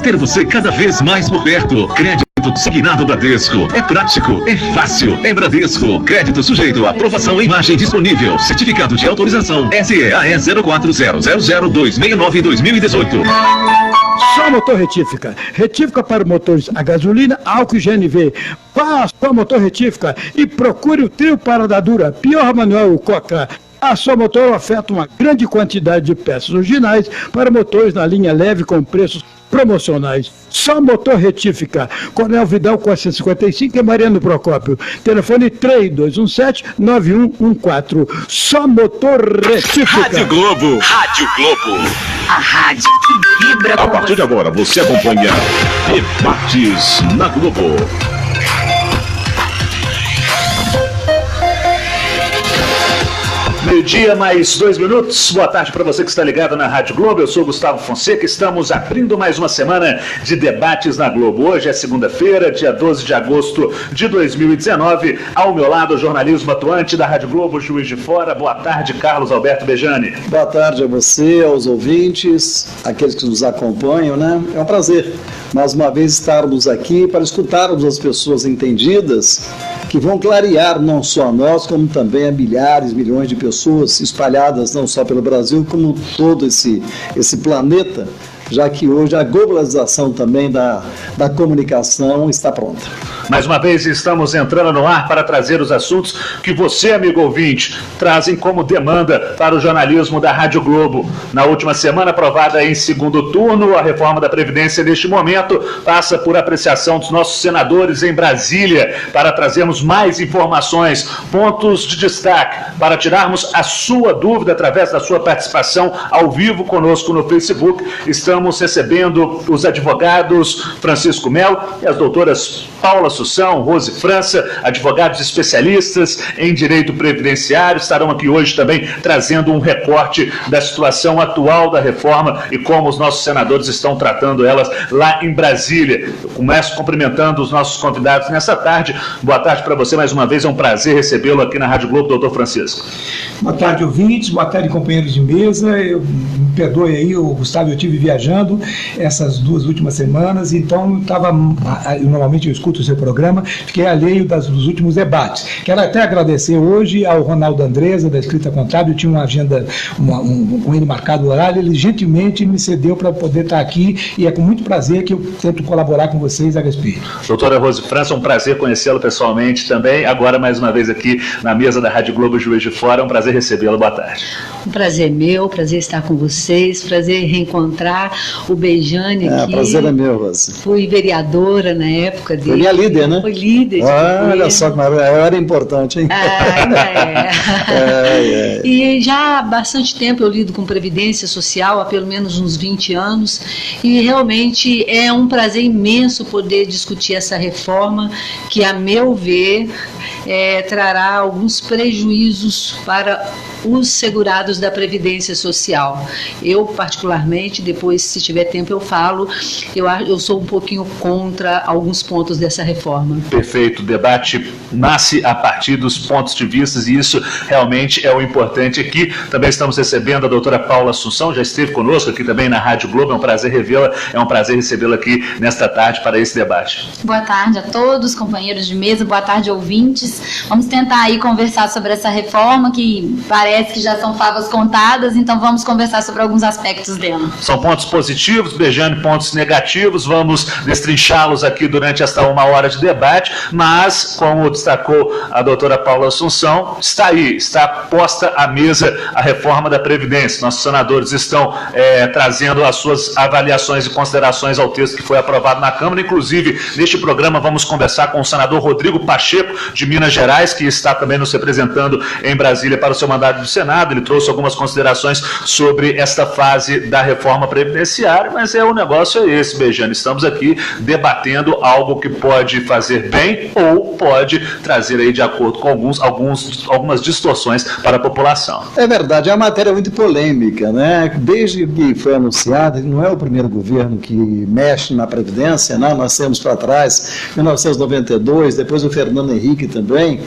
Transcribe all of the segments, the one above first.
ter você cada vez mais por perto. Crédito Signado Bradesco. É prático, é fácil, é Bradesco. Crédito sujeito à aprovação. Imagem disponível. Certificado de autorização SEAE 04000269-2018. Só motor retífica. Retífica para motores a gasolina, álcool e GNV. Vá com a motor retífica e procure o trio Parada Dura, Pior Manuel Coca. A Só Motor oferta uma grande quantidade de peças originais para motores na linha leve com preços promocionais. Só Motor Retífica. Coronel Vidal 455 e Mariano Procópio. Telefone 3217-9114. Só Motor Retífica. Rádio Globo. Rádio Globo. A rádio que vibra com A partir de agora, você acompanha Debates na Globo. Meio-dia, mais 2 minutos. Boa tarde para você que está ligado na Rádio Globo. Eu sou Gustavo Fonseca. Estamos abrindo mais uma semana de debates na Globo. Hoje é segunda-feira, dia 12 de agosto de 2019. Ao meu lado, o jornalismo atuante da Rádio Globo, Juiz de Fora. Boa tarde, Carlos Alberto Bejani. Boa tarde a você, aos ouvintes, aqueles que nos acompanham, né? É um prazer, mais uma vez, estarmos aqui para escutarmos as pessoas entendidas que vão clarear não só a nós, como também a milhares, milhões de pessoas espalhadas não só pelo Brasil, como todo esse planeta, já que hoje a globalização também da comunicação está pronta. Mais uma vez estamos entrando no ar para trazer os assuntos que você, amigo ouvinte, trazem como demanda para o jornalismo da Rádio Globo. Na última semana, aprovada em segundo turno, a reforma da Previdência, neste momento, passa por apreciação dos nossos senadores em Brasília, para trazermos mais informações, pontos de destaque, para tirarmos a sua dúvida através da sua participação ao vivo conosco no Facebook. Estamos recebendo os advogados Francisco Melo e as doutoras Paula Assunção, Rose França, advogados especialistas em direito previdenciário, estarão aqui hoje também trazendo um recorte da situação atual da reforma e como os nossos senadores estão tratando elas lá em Brasília. Eu começo cumprimentando os nossos convidados nessa tarde. Boa tarde para você mais uma vez, é um prazer recebê-lo aqui na Rádio Globo, doutor Francisco. Boa tarde, ouvintes, boa tarde, companheiros de mesa. Me perdoe aí, Gustavo, eu estive viajando essas 2 últimas semanas, então normalmente eu escuto o seu programa, fiquei alheio dos últimos debates. Quero até agradecer hoje ao Ronaldo Andresa, da Escrita Contábil. Eu tinha uma agenda com ele marcado o horário, ele gentilmente me cedeu para poder estar aqui e é com muito prazer que eu tento colaborar com vocês a respeito. Doutora Rose França, um prazer conhecê-la pessoalmente também, agora mais uma vez aqui na mesa da Rádio Globo Juiz de Fora, um prazer recebê-la, boa tarde. Um prazer meu, prazer estar com vocês, prazer reencontrar o Bejani aqui. Prazer é meu, Rose. Fui vereadora na época dele. Foi minha líder, né? Foi líder. Olha só como eu era importante, hein? Ainda é. E já há bastante tempo eu lido com Previdência Social, há pelo menos uns 20 anos, e realmente é um prazer imenso poder discutir essa reforma que, a meu ver, trará alguns prejuízos para os segurados da Previdência Social. Eu, particularmente, depois, se tiver tempo, eu falo, eu sou um pouquinho contra alguns pontos dessa reforma. Perfeito, o debate nasce a partir dos pontos de vista e isso realmente é o importante aqui. Também estamos recebendo a doutora Paula Assunção, já esteve conosco aqui também na Rádio Globo, é um prazer revê-la, é um prazer recebê-la aqui nesta tarde para esse debate. Boa tarde a todos, companheiros de mesa, boa tarde, ouvintes. Vamos tentar aí conversar sobre essa reforma que parece que já são favas contadas, então vamos conversar sobre alguns aspectos dela. São pontos positivos, Bejane, pontos negativos, vamos destrinchá-los aqui durante esta 1 hora de debate, mas, como destacou a doutora Paula Assunção, está aí, está posta à mesa a reforma da Previdência. Nossos senadores estão trazendo as suas avaliações e considerações ao texto que foi aprovado na Câmara. Inclusive, neste programa vamos conversar com o senador Rodrigo Pacheco, de Minas Gerais, que está também nos representando em Brasília para o seu mandato do Senado. Ele trouxe algumas considerações sobre esta fase da reforma previdenciária, mas o negócio é esse, Bejane. Estamos aqui debatendo algo que pode fazer bem ou pode trazer aí, de acordo com algumas distorções para a população. É verdade, é uma matéria muito polêmica, né? Desde que foi anunciada, não é o primeiro governo que mexe na Previdência, não? Nós temos para trás 1992, depois o Fernando Henrique também bem.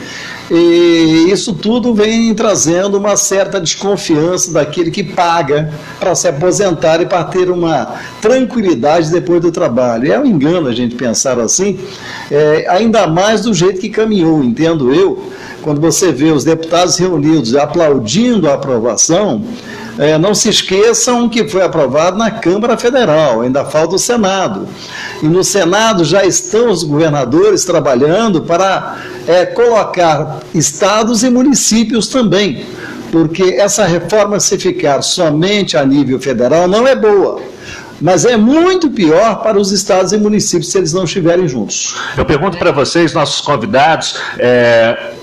E isso tudo vem trazendo uma certa desconfiança daquele que paga para se aposentar e para ter uma tranquilidade depois do trabalho. É um engano a gente pensar assim, ainda mais do jeito que caminhou, entendo eu, quando você vê os deputados reunidos aplaudindo a aprovação. Não se esqueçam que foi aprovado na Câmara Federal, ainda falta o Senado. E no Senado já estão os governadores trabalhando para colocar estados e municípios também, porque essa reforma, se ficar somente a nível federal, não é boa. Mas é muito pior para os estados e municípios se eles não estiverem juntos. Eu pergunto para vocês, nossos convidados,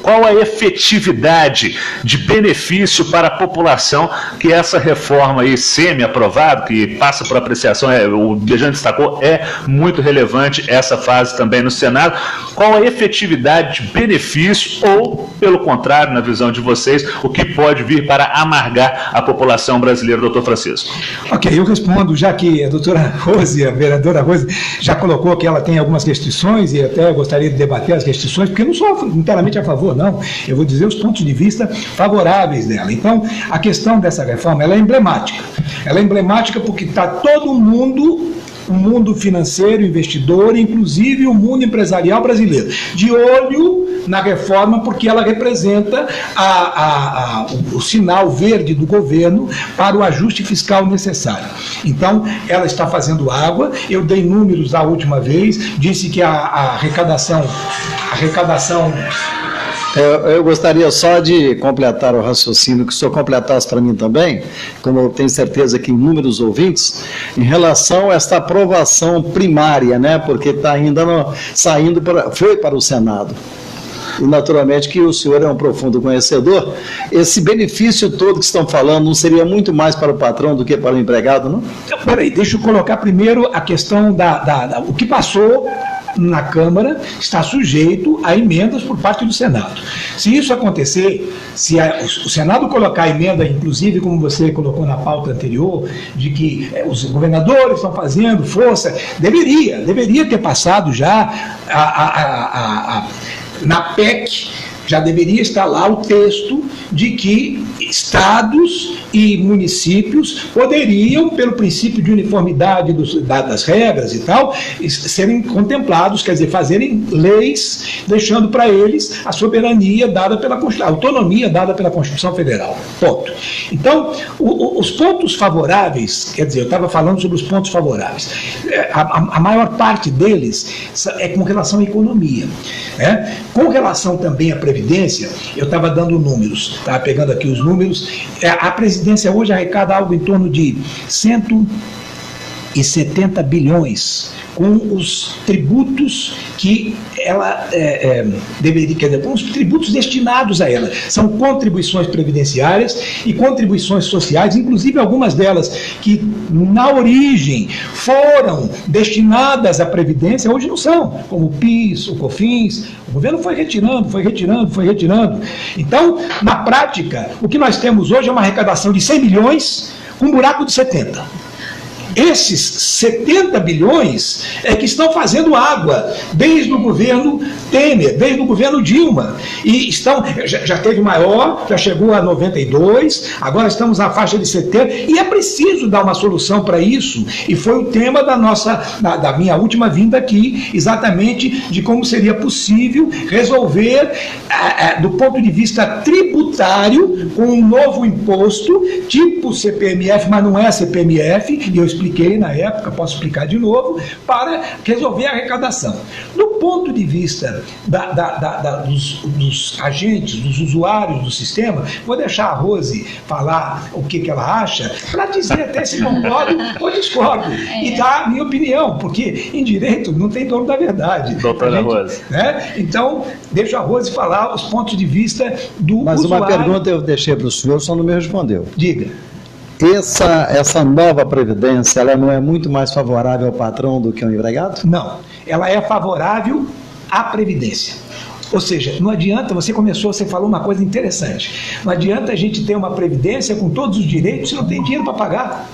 qual a efetividade de benefício para a população que essa reforma aí semi-aprovada, que passa por apreciação, o Bejane destacou, é muito relevante essa fase também no Senado. Qual a efetividade de benefício ou, pelo contrário, na visão de vocês, o que pode vir para amargar a população brasileira, doutor Francisco? Ok, eu respondo, já que a doutora Rose, a vereadora Rose, já colocou que ela tem algumas restrições e até gostaria de debater as restrições, porque eu não sou inteiramente a favor, não. Eu vou dizer os pontos de vista favoráveis dela. Então, a questão dessa reforma, ela é emblemática. Ela é emblemática porque está todo mundo, o mundo financeiro, investidor, inclusive o mundo empresarial brasileiro, de olho na reforma, porque ela representa o sinal verde do governo para o ajuste fiscal necessário. Então, ela está fazendo água. Eu dei números da última vez, disse que a arrecadação Eu gostaria só de completar o raciocínio, que o senhor completasse para mim também, como eu tenho certeza que inúmeros ouvintes, em relação a esta aprovação primária, né, porque está ainda foi para o Senado. E naturalmente que o senhor é um profundo conhecedor, esse benefício todo que estão falando não seria muito mais para o patrão do que para o empregado, não? Então, peraí, deixa eu colocar primeiro a questão o que passou na Câmara está sujeito a emendas por parte do Senado. Se isso acontecer, se o Senado colocar a emenda, inclusive como você colocou na pauta anterior, de que os governadores estão fazendo força, deveria ter passado já na PEC, já deveria estar lá o texto de que estados e municípios poderiam, pelo princípio de uniformidade das regras e tal, serem contemplados, quer dizer, fazerem leis, deixando para eles a soberania dada pela Constituição, a autonomia dada pela Constituição Federal. Ponto. Então, os pontos favoráveis, quer dizer, eu estava falando sobre os pontos favoráveis, a maior parte deles é com relação à economia. Com relação também à Previdência, eu estava dando números, estava pegando aqui os números, a Presidência hoje arrecada algo em torno de 170 bilhões com os tributos que ela deveria, quer dizer, com os tributos destinados a ela. São contribuições previdenciárias e contribuições sociais, inclusive algumas delas que na origem foram destinadas à Previdência, hoje não são, como o PIS, o COFINS. O governo foi retirando. Então, na prática, o que nós temos hoje é uma arrecadação de 100 milhões com um buraco de 70. Esses 70 bilhões é que estão fazendo água desde o governo Temer, desde o governo Dilma. E já teve maior, já chegou a 92, agora estamos na faixa de 70, e é preciso dar uma solução para isso. E foi o tema da minha última vinda aqui, exatamente de como seria possível resolver, do ponto de vista tributário, com um novo imposto, tipo CPMF, mas não é CPMF, e eu expliquei na época, posso explicar de novo, para resolver a arrecadação. Do ponto de vista dos agentes, dos usuários do sistema, vou deixar a Rose falar o que ela acha, para dizer até se concordo ou discordo, e dar a minha opinião, porque em direito não tem dono da verdade. Doutora Rose. Então, deixo a Rose falar os pontos de vista do Mas usuário. Uma pergunta eu deixei para o senhor, só não me respondeu. Diga. Essa nova Previdência, ela não é muito mais favorável ao patrão do que ao empregado? Não, ela é favorável à Previdência. Ou seja, não adianta, você falou uma coisa interessante, não adianta a gente ter uma Previdência com todos os direitos se não tem dinheiro para pagar.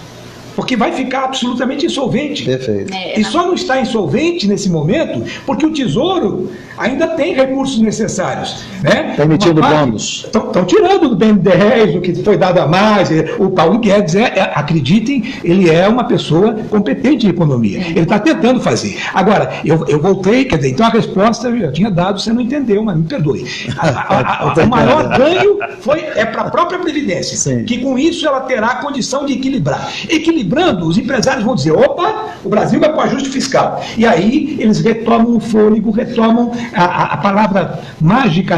porque vai ficar absolutamente insolvente. Perfeito. E só não está insolvente nesse momento porque o Tesouro ainda tem recursos necessários, né? Está emitindo bônus. Estão tirando do BNDES, o que foi dado a mais. O Paulo Guedes, acreditem, ele é uma pessoa competente em economia. Ele está tentando fazer. Agora, eu voltei, quer dizer, então a resposta eu já tinha dado, você não entendeu, mas me perdoe. O maior ganho é para a própria Previdência, Sim. que com isso ela terá a condição de equilibrar. Equilibrando, os empresários vão dizer, opa, o Brasil vai para o ajuste fiscal. E aí eles retomam o fôlego, retomam, a palavra mágica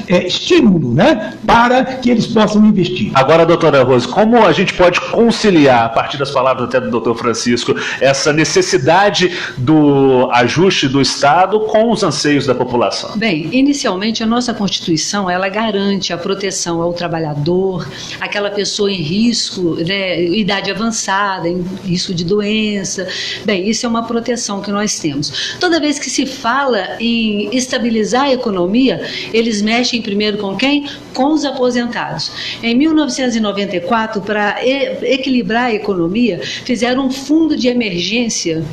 é estímulo, né, para que eles possam investir. Agora, doutora Rose, como a gente pode conciliar, a partir das palavras até do doutor Francisco, essa necessidade do ajuste do Estado com os anseios da população? Bem, inicialmente a nossa Constituição, ela garante a proteção ao trabalhador, aquela pessoa em risco, né, idade avançada, em risco de doença. Bem, isso é uma proteção que nós temos. Toda vez que se fala em estabilizar a economia, eles mexem primeiro com quem? Com os aposentados. Em 1994, para equilibrar a economia, fizeram um fundo de emergência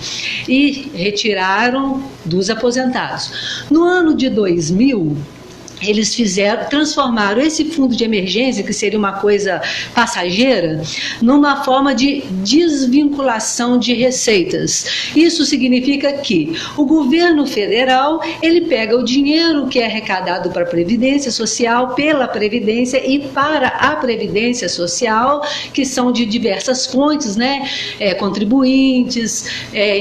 e retiraram dos aposentados. No ano de 2000, eles transformaram esse fundo de emergência, que seria uma coisa passageira, numa forma de desvinculação de receitas. Isso significa que o governo federal, ele pega o dinheiro que é arrecadado para a Previdência Social, pela Previdência e para a Previdência Social, que são de diversas fontes, né? Contribuintes,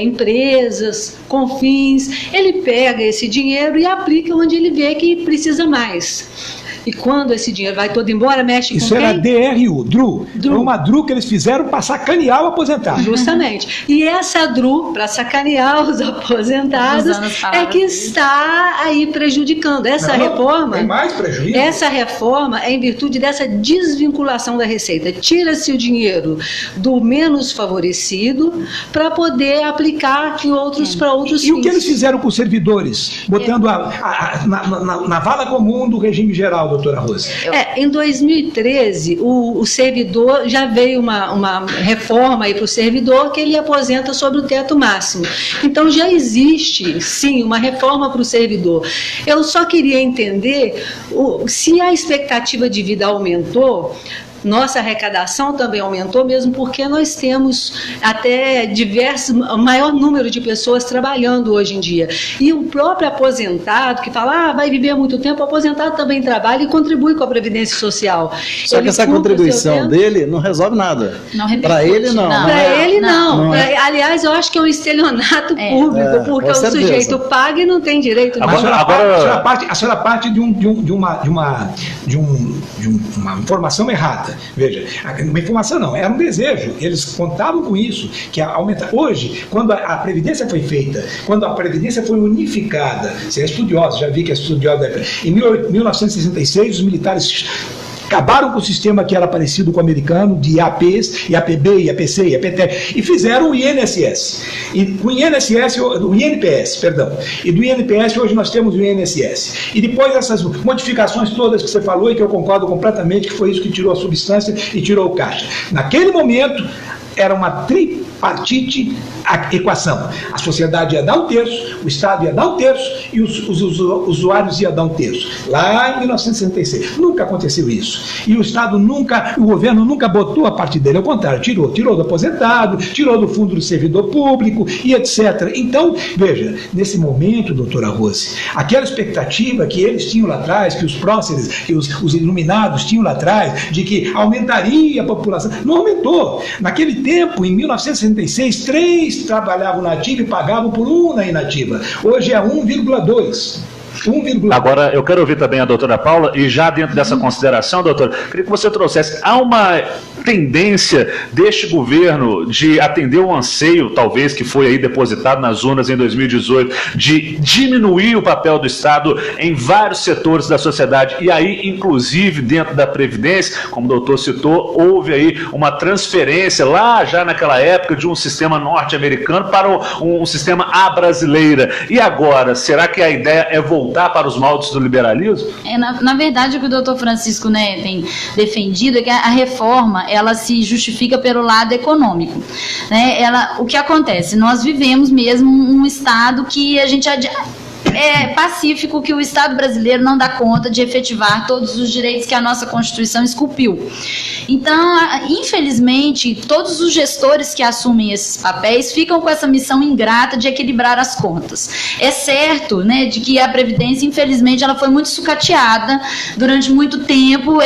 empresas, Confins. Ele pega esse dinheiro e aplica onde ele vê que precisa mais. E quando esse dinheiro vai todo embora, mexe Isso com quem? Isso era DRU, DRU. É uma DRU que eles fizeram para sacanear o aposentado. Justamente. E essa DRU, para sacanear os aposentados, é que está aí prejudicando. Essa reforma... Tem mais prejuízo. Essa reforma é em virtude dessa desvinculação da receita. Tira-se o dinheiro do menos favorecido para poder aplicar para outros fins. E o que eles fizeram com os servidores? Botando na vala comum do regime geral, doutora Rose. Em 2013, o servidor, já veio uma reforma aí para o servidor que ele aposenta sobre o teto máximo. Então já existe, sim, uma reforma para o servidor. Eu só queria entender se a expectativa de vida aumentou. Nossa arrecadação também aumentou, mesmo porque nós temos até maior número de pessoas trabalhando hoje em dia. E o próprio aposentado, que fala, vai viver muito tempo, o aposentado também trabalha e contribui com a Previdência Social. Só que essa contribuição dele não resolve nada. Para ele, não. Para ele, não. Aliás, eu acho que é um estelionato público, porque o sujeito paga e não tem direito. A senhora parte de uma informação errada. Veja, uma informação não, era um desejo. Eles contavam com isso, que aumenta. Hoje, quando a Previdência foi feita, quando a Previdência foi unificada, você é estudiosa, já vi que é estudiosa, em 1966, os militares acabaram com o sistema que era parecido com o americano, de IAPs, IAPB, IAPC, IAPT, e fizeram o INSS. E com o INSS, o INPS, perdão. E do INPS hoje nós temos o INSS. E depois dessas modificações todas que você falou e que eu concordo completamente, que foi isso que tirou a substância e tirou o caixa. Naquele momento, era uma tripartite a equação. A sociedade ia dar um terço, o Estado ia dar um terço e os usuários iam dar um terço. Lá em 1966. Nunca aconteceu isso. E o governo nunca botou a parte dele, ao contrário, tirou do aposentado, tirou do fundo do servidor público e etc. Então, veja, nesse momento, doutora Rose, aquela expectativa que eles tinham lá atrás, que os próceres, que os iluminados tinham lá atrás, de que aumentaria a população, não aumentou. Naquele tempo, em 1966, 3 trabalhavam na ativa e pagavam por 1 na inativa. Hoje é 1,2. Agora, eu quero ouvir também a doutora Paula, e já dentro dessa consideração, doutora, queria que você trouxesse, há uma tendência deste governo de atender um anseio, talvez, que foi aí depositado nas urnas em 2018, de diminuir o papel do Estado em vários setores da sociedade, e aí, inclusive, dentro da Previdência, como o doutor citou, houve aí uma transferência, lá já naquela época, de um sistema norte-americano para um sistema à brasileira. E agora, será que a ideia é voltar voltar para os moldes do liberalismo? Na verdade, o que o doutor Francisco, né, tem defendido é que a reforma, ela se justifica pelo lado econômico, né? O que acontece? Nós vivemos mesmo um Estado que a gente é pacífico, que o Estado brasileiro não dá conta de efetivar todos os direitos que a nossa Constituição esculpiu. Então, infelizmente, todos os gestores que assumem esses papéis ficam com essa missão ingrata de equilibrar as contas. É certo, né, de que a Previdência, infelizmente, ela foi muito sucateada durante muito tempo.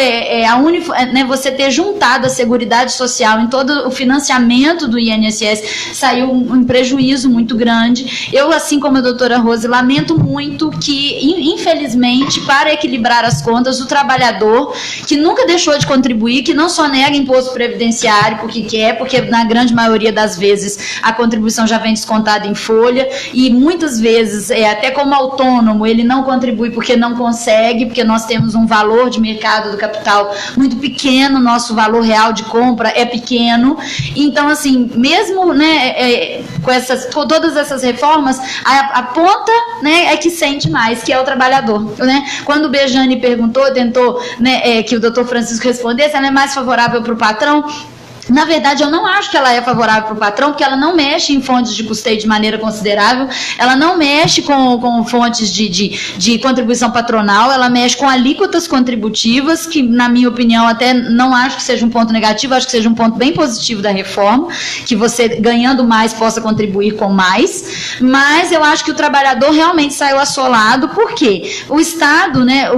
Você ter juntado a Seguridade Social em todo o financiamento do INSS saiu um prejuízo muito grande. Eu, assim como a doutora Rose, lamento muito que, infelizmente, para equilibrar as contas, o trabalhador, que nunca deixou de contribuir, que não só nega imposto previdenciário porque quer, porque na grande maioria das vezes a contribuição já vem descontada em folha, e muitas vezes, até como autônomo, ele não contribui porque não consegue, porque nós temos um valor de mercado do capital muito pequeno, nosso valor real de compra é pequeno. Então, assim, mesmo, né, com todas essas reformas, a ponta, né, é que sente mais, que é o trabalhador, né? Quando o Bejane tentou, né, que o doutor Francisco respondesse, ela é mais favorável para o patrão. Na verdade, eu não acho que ela é favorável para o patrão, porque ela não mexe em fontes de custeio de maneira considerável, ela não mexe com fontes de contribuição patronal, ela mexe com alíquotas contributivas, que, na minha opinião, até não acho que seja um ponto negativo, acho que seja um ponto bem positivo da reforma, que você, ganhando mais, possa contribuir com mais, mas eu acho que o trabalhador realmente saiu assolado, porque o Estado, né,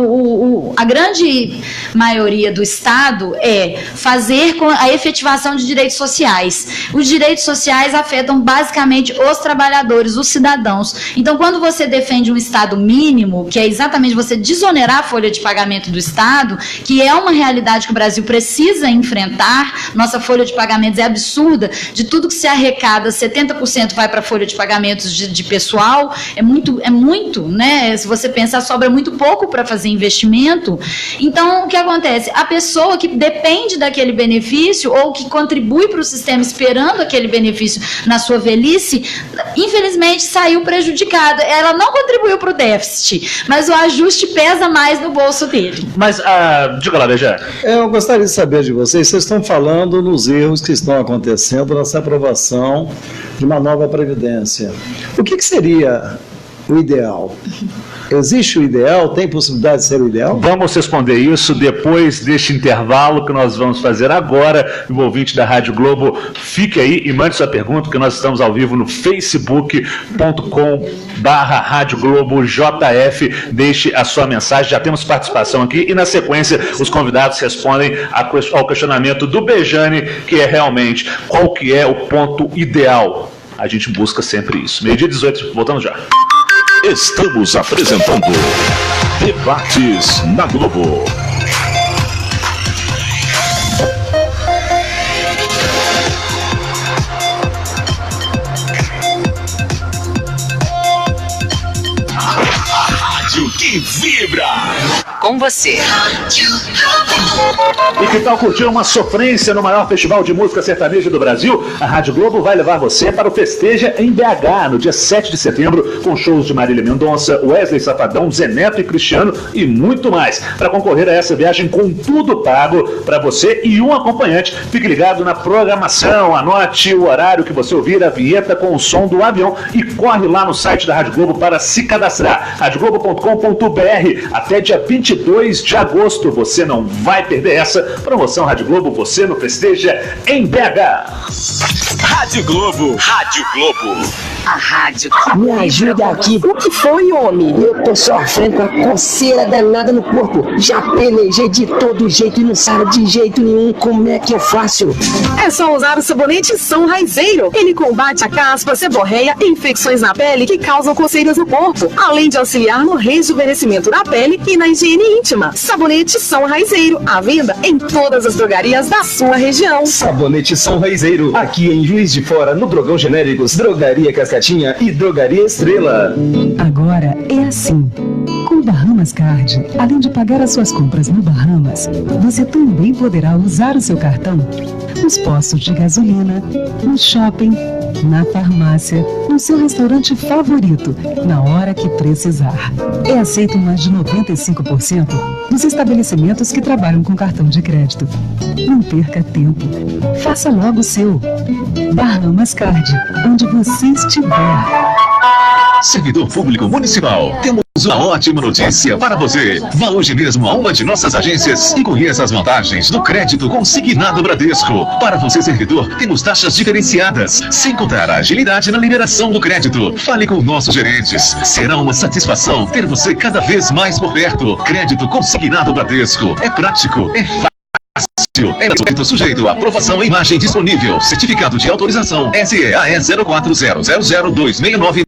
a grande maioria do Estado é fazer com a efetivação de direitos sociais. Os direitos sociais afetam basicamente os trabalhadores, os cidadãos. Então, quando você defende um Estado mínimo, que é exatamente você desonerar a folha de pagamento do Estado, que é uma realidade que o Brasil precisa enfrentar, nossa folha de pagamentos é absurda, de tudo que se arrecada, 70% vai para a folha de pagamentos de pessoal, é muito, né? Se você pensar, sobra muito pouco para fazer investimento. Então, o que acontece? A pessoa que depende daquele benefício, ou que contribui para o sistema esperando aquele benefício na sua velhice, infelizmente saiu prejudicada. Ela não contribuiu para o déficit, mas o ajuste pesa mais no bolso dele. Mas, diga lá, Bejane. Eu gostaria de saber de vocês estão falando nos erros que estão acontecendo nessa aprovação de uma nova Previdência. O que seria o ideal? Existe o ideal? Tem possibilidade de ser o ideal? Vamos responder isso depois deste intervalo que nós vamos fazer agora. O ouvinte da Rádio Globo, fique aí e mande sua pergunta, que nós estamos ao vivo no facebook.com/Rádio Globo JF. Deixe a sua mensagem, já temos participação aqui, e na sequência os convidados respondem ao questionamento do Bejane, que é realmente qual que é o ponto ideal. A gente busca sempre isso. 12h18, voltamos já. Estamos apresentando Debates na Globo. A rádio que vibra. Com você. E que tal curtir uma sofrência no maior festival de música sertaneja do Brasil? A Rádio Globo vai levar você para o Festeja em BH, no dia 7 de setembro, com shows de Marília Mendonça, Wesley Safadão, Zé Neto e Cristiano e muito mais. Para concorrer a essa viagem com tudo pago para você e um acompanhante, fique ligado na programação, anote o horário que você ouvir a vinheta com o som do avião e corre lá no site da Rádio Globo para se cadastrar. radioglobo.com.br até dia 22 de agosto. Você não vai perder essa promoção. Rádio Globo, você no Festeja em BH. Rádio Globo. Rádio Globo. A rádio. Me ajuda aqui. O que foi, homem? Eu tô sofrendo com a coceira danada no corpo. Já pelejei de todo jeito e não sai de jeito nenhum. Como é que eu faço? É só usar o sabonete São Raizeiro. Ele combate a caspa, seborreia e infecções na pele que causam coceiras no corpo, além de auxiliar no rejuvenescimento da pele e na higiene íntima. Sabonete São Raizeiro, à venda em todas as drogarias da sua região. Sabonete São Raizeiro, aqui em Juiz de Fora, no Drogão Genéricos, Drogaria Cascatinha e Drogaria Estrela. Agora é assim. Com o Bahamas Card, além de pagar as suas compras no Bahamas, você também poderá usar o seu cartão nos postos de gasolina, no shopping, na farmácia, no seu restaurante favorito, na hora que precisar. É aceito em mais de 95% dos estabelecimentos que trabalham com cartão de crédito. Não perca tempo. Faça logo o seu. Bahamas Card, onde você estiver. Servidor Público Municipal, temos uma ótima notícia para você. Vá hoje mesmo a uma de nossas agências e conheça as vantagens do crédito consignado Bradesco. Para você, servidor, temos taxas diferenciadas, sem contar a agilidade na liberação do crédito. Fale com nossos gerentes. Será uma satisfação ter você cada vez mais por perto. Crédito consignado Bradesco. É prático, é fácil. É sujeito à aprovação e imagem disponível. Certificado de autorização SEAE 04000269-2018.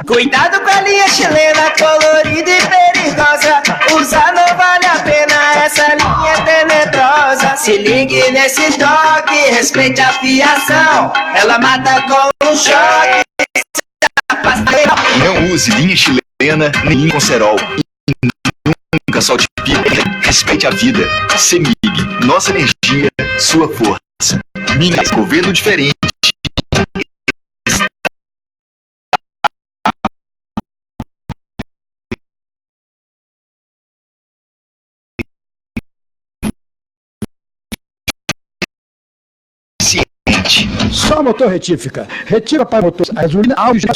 Cuidado com a linha chilena, colorida e perigosa. Usar não vale a pena, essa linha é tenebrosa. Se ligue nesse toque, respeite a fiação. Ela mata com um choque. Não use linha chilena nem com cerol. Nunca solte pipa. Respeite a vida. CEMIG. Nossa energia, sua força. Minas, governo diferente. Só motor retífica. Retira para motor a gasolina, álcool gel,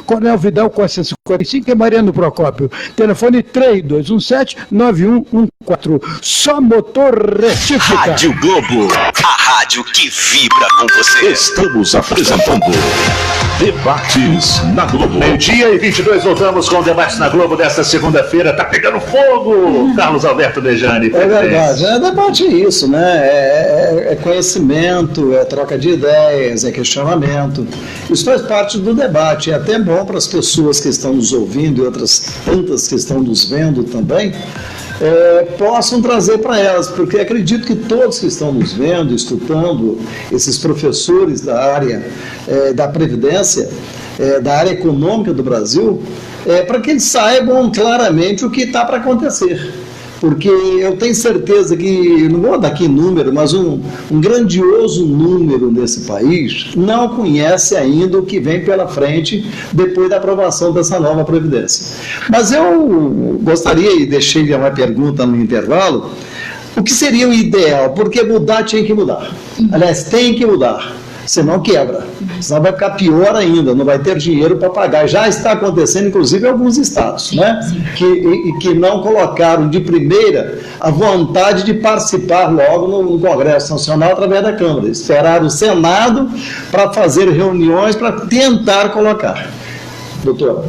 Coronel Vidal 455 e Mariano Procópio. Telefone 3217-9114. Só motor retífica. Rádio Globo, a rádio que vibra com você. Estamos apresentando Debates na Globo. Meio-dia e 22, voltamos com o Debates na Globo desta segunda-feira. Tá pegando fogo, Carlos Alberto Dejani. É verdade, debate é isso, né? É conhecimento, é troca de ideias, é questionamento. Isso faz parte do debate. É até bom para as pessoas que estão nos ouvindo e outras tantas que estão nos vendo também, possam trazer para elas, porque acredito que todos que estão nos vendo, escutando, esses professores da área da Previdência, da área econômica do Brasil, para que eles saibam claramente o que está para acontecer. Porque eu tenho certeza que, não vou dar aqui número, mas um grandioso número nesse país não conhece ainda o que vem pela frente depois da aprovação dessa nova Previdência. Mas eu gostaria, e deixei uma pergunta no intervalo, o que seria o ideal? Porque mudar tinha que mudar. Aliás, tem que mudar. Senão quebra, senão vai ficar pior ainda, não vai ter dinheiro para pagar. Já está acontecendo, inclusive, em alguns estados, né? Que não colocaram de primeira a vontade de participar logo no Congresso Nacional através da Câmara. Esperaram o Senado para fazer reuniões para tentar colocar. Doutora.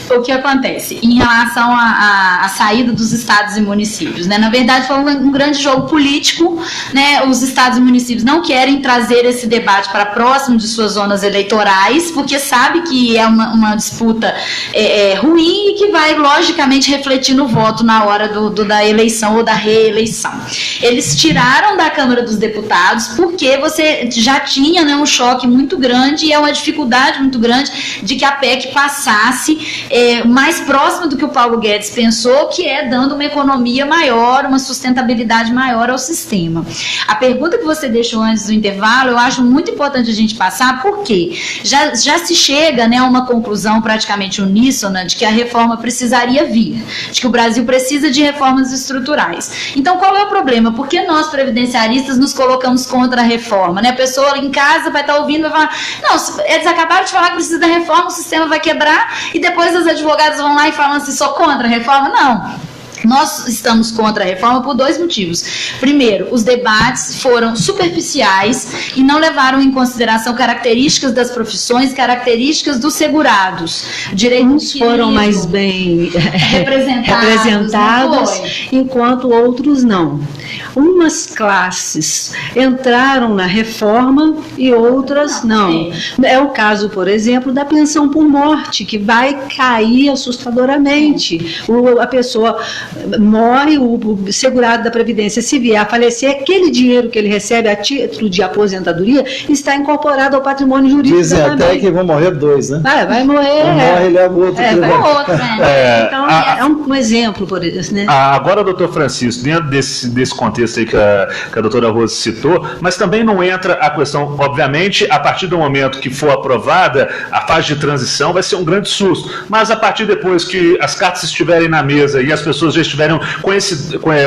O que acontece em relação à saída dos estados e municípios, né? Na verdade, foi um grande jogo político, né? Os estados e municípios não querem trazer esse debate para próximo de suas zonas eleitorais, porque sabe que é uma disputa ruim e que vai, logicamente, refletir no voto na hora da eleição ou da reeleição. Eles tiraram da Câmara dos Deputados porque você já tinha, né, um choque muito grande e é uma dificuldade muito grande de que a PEC passasse mais próximo do que o Paulo Guedes pensou, que é dando uma economia maior, uma sustentabilidade maior ao sistema. A pergunta que você deixou antes do intervalo, eu acho muito importante a gente passar, porque já se chega, né, a uma conclusão praticamente uníssona de que a reforma precisaria vir, de que o Brasil precisa de reformas estruturais. Então, qual é o problema? Por que nós, previdenciaristas, nos colocamos contra a reforma? Né? A pessoa ali em casa vai estar ouvindo e vai falar, não, eles acabaram de falar que precisa da reforma, o sistema vai quebrar, e depois as advogados vão lá e falam assim, sou contra a reforma? Não. Nós estamos contra a reforma por dois motivos. Primeiro, os debates foram superficiais e não levaram em consideração características das profissões, características dos segurados. Direitos foram mais bem representados, enquanto outros não. Umas classes entraram na reforma e outras não. É o caso, por exemplo, da pensão por morte, que vai cair assustadoramente. A pessoa morre, o segurado da Previdência, se vier a falecer, aquele dinheiro que ele recebe a título de aposentadoria está incorporado ao patrimônio jurídico. Dizem até que vão morrer 2, né? Vai morrer. Um morre e leva o outro. Então, é um exemplo por isso, né? Agora, doutor Francisco, dentro desse contexto aí que a doutora Rose citou, mas também não entra a questão, obviamente, a partir do momento que for aprovada, a fase de transição vai ser um grande susto, mas a partir depois que as cartas estiverem na mesa e as pessoas já estiverem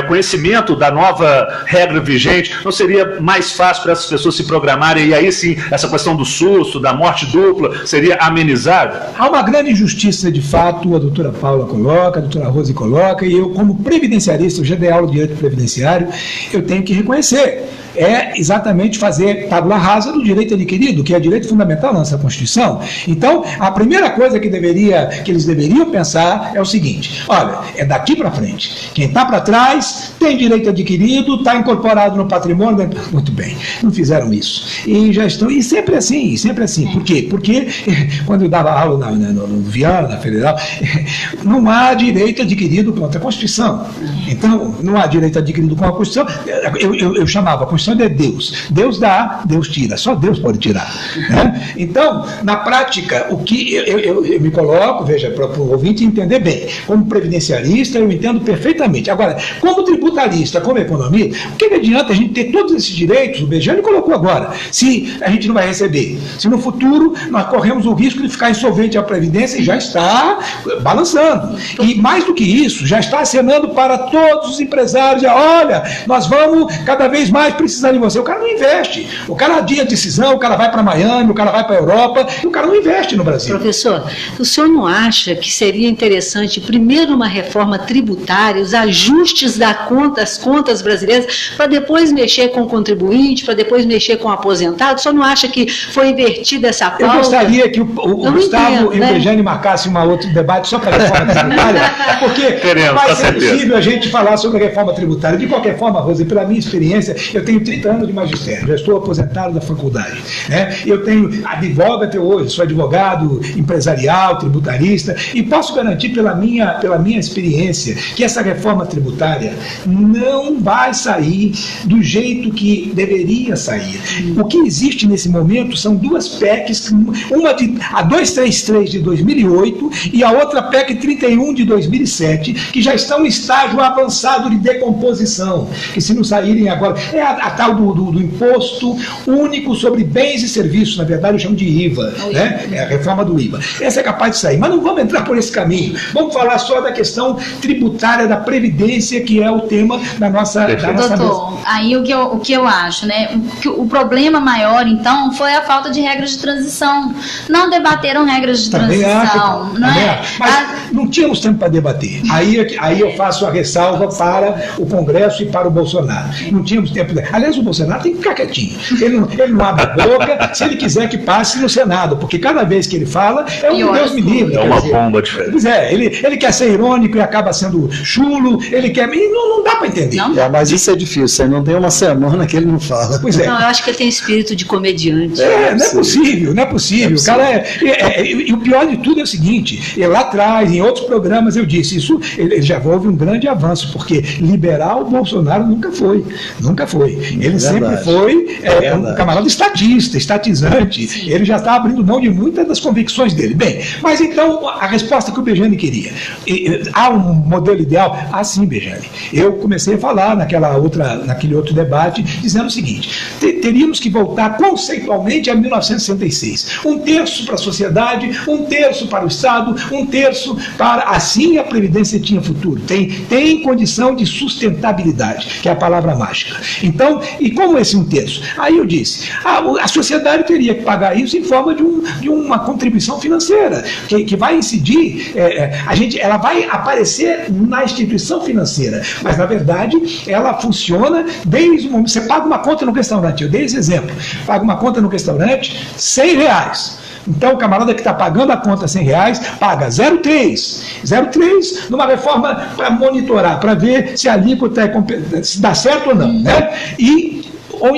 conhecimento da nova regra vigente, não seria mais fácil para essas pessoas se programarem e aí sim, essa questão do susto, da morte dupla, seria amenizada? Há uma grande injustiça, de fato, a doutora Paula coloca, a doutora Rose coloca, e eu, como previdenciarista, eu já dei aula de direito previdenciário, eu tenho que reconhecer. É exatamente fazer tabula rasa do direito adquirido, que é direito fundamental na nossa Constituição. Então, a primeira coisa que eles deveriam pensar é o seguinte: olha, é daqui para frente. Quem está para trás tem direito adquirido, está incorporado no patrimônio. Muito bem, não fizeram isso. E já estão, e sempre assim, sempre assim. Por quê? Porque quando eu dava aula no Viana, na Federal, não há direito adquirido contra a Constituição. Então, não há direito adquirido contra a Constituição. Eu chamava a Constituição de Deus. Deus dá, Deus tira. Só Deus pode tirar. Né? Então, na prática, o que eu me coloco, veja, para o ouvinte entender bem, como previdenciarista, eu entendo perfeitamente. Agora, como tributarista, como economia, o que adianta a gente ter todos esses direitos, o Bejane colocou agora, se a gente não vai receber? Se no futuro nós corremos o risco de ficar insolvente a Previdência e já está balançando. E mais do que isso, já está acenando para todos os empresários, olha, nós vamos cada vez mais precisar de você. O cara não investe. O cara adia a decisão, o cara vai para Miami, o cara vai para a Europa, e o cara não investe no Brasil. Professor, o senhor não acha que seria interessante, primeiro, uma reforma tributária, os ajustes das contas brasileiras, para depois mexer com o contribuinte, para depois mexer com o aposentado? O senhor não acha que foi invertida essa pauta? Eu gostaria que o Gustavo e o Bejane marcassem um outro debate só para a reforma tributária, porque vai ser possível a gente falar sobre a reforma tributária. De qualquer forma, Rose, pela minha experiência, eu tenho 30 anos de magistério, já estou aposentado da faculdade. Né? Eu advogo até hoje, sou advogado empresarial, tributarista, e posso garantir pela minha experiência que essa reforma tributária não vai sair do jeito que deveria sair. O que existe nesse momento são duas PECs, a 233 de 2008 e a outra PEC 31 de 2007, que já estão em estágio avançado de decomposição, que se não saírem agora, é a tal do imposto único sobre bens e serviços, na verdade eu chamo de IVA, né? É a reforma do IVA. Essa é capaz de sair, mas não vamos entrar por esse caminho. Vamos falar só da questão tributária da Previdência, que é o tema da nossa Doutor, aí o que eu acho, né? O problema maior, então, foi a falta de regras de transição. Não debateram regras de transição. Mas não tínhamos tempo para debater. Aí eu faço a ressalva para o Congresso e para o Bolsonaro. Não tínhamos tempo. Aliás, o Bolsonaro tem que ficar quietinho. Ele não abre a boca se ele quiser que passe no Senado, porque cada vez que ele fala, Deus me livre. É uma bomba diferente. Pois é, ele quer ser irônico e acaba sendo chulo, ele quer. E não dá para entender. Mas isso é difícil, não tem uma semana que ele não fala. Pois é. Não, eu acho que ele tem espírito de comediante. Não é possível. O cara e o pior de tudo é o seguinte: lá atrás, em outros programas, eu disse, isso ele já houve um grande avanço, porque liberal Bolsonaro nunca foi. Ele sempre foi um camarada estatizante. Sim. Ele já está abrindo mão de muitas das convicções dele. Bem, mas então a resposta que o Bejane queria. Há um modelo ideal? Sim, Bejane. Eu comecei a falar naquele outro debate, dizendo o seguinte: teríamos que voltar conceitualmente a 1966. 1/3 para a sociedade, 1/3 para o Estado, 1/3 para... Assim a Previdência tinha futuro. Tem condição de sustentabilidade, que é a palavra mágica. Então, e como esse 1/3? Aí eu disse, a sociedade teria que pagar isso em forma de uma contribuição financeira, que vai incidir, ela vai aparecer na instituição financeira, mas na verdade ela funciona desde o momento. Você paga uma conta no restaurante, eu dei esse exemplo, paga uma conta no restaurante, R$100. Então, o camarada que está pagando a conta R$100 paga 0,3 numa reforma para monitorar, para ver se a alíquota se dá certo ou não. Né? E ou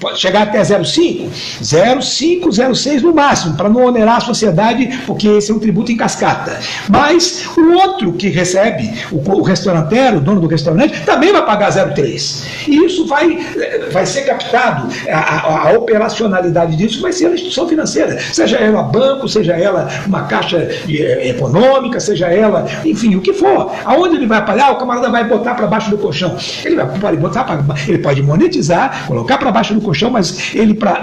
pode chegar até 0,5, 0,5, 0,6 no máximo, para não onerar a sociedade, porque esse é um tributo em cascata. Mas o outro que recebe, o restauranteiro, o dono do restaurante, também vai pagar 0,3. E isso vai ser captado, a operacionalidade disso vai ser a instituição financeira, seja ela banco, seja ela uma caixa econômica, seja ela, enfim, o que for. Aonde ele vai pagar, o camarada vai botar para baixo do colchão. Ele pode monetizar, colocar para baixo do colchão, mas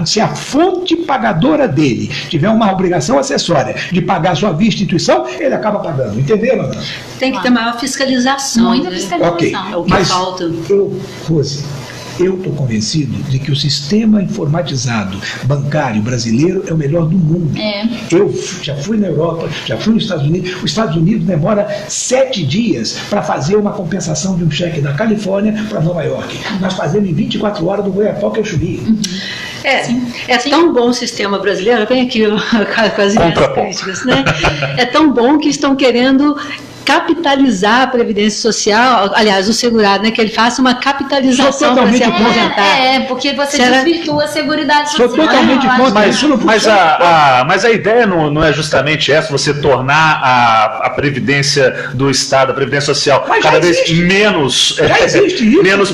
se a fonte pagadora dele tiver uma obrigação acessória de pagar a sua via instituição, ele acaba pagando. Entenderam? Tem que ter maior fiscalização. Muita fiscalização. Okay. É o que falta. Rose, eu estou convencido de que o sistema informatizado bancário brasileiro é o melhor do mundo. Eu já fui na Europa, já fui nos Estados Unidos. Os Estados Unidos demora 7 dias para fazer uma compensação de um cheque da Califórnia para Nova York. Nós fazemos em 24 horas do Goiapoque ao Chuí. É tão bom o sistema brasileiro, vem aqui com as críticas, né? É tão bom que estão querendo capitalizar a Previdência Social, aliás, o segurado, né, que ele faça uma capitalização para se aposentar. Porque você desvirtua a Seguridade Social. Sou totalmente contra. Mas a ideia não é justamente essa, você tornar a Previdência do Estado, a Previdência Social, cada vez menos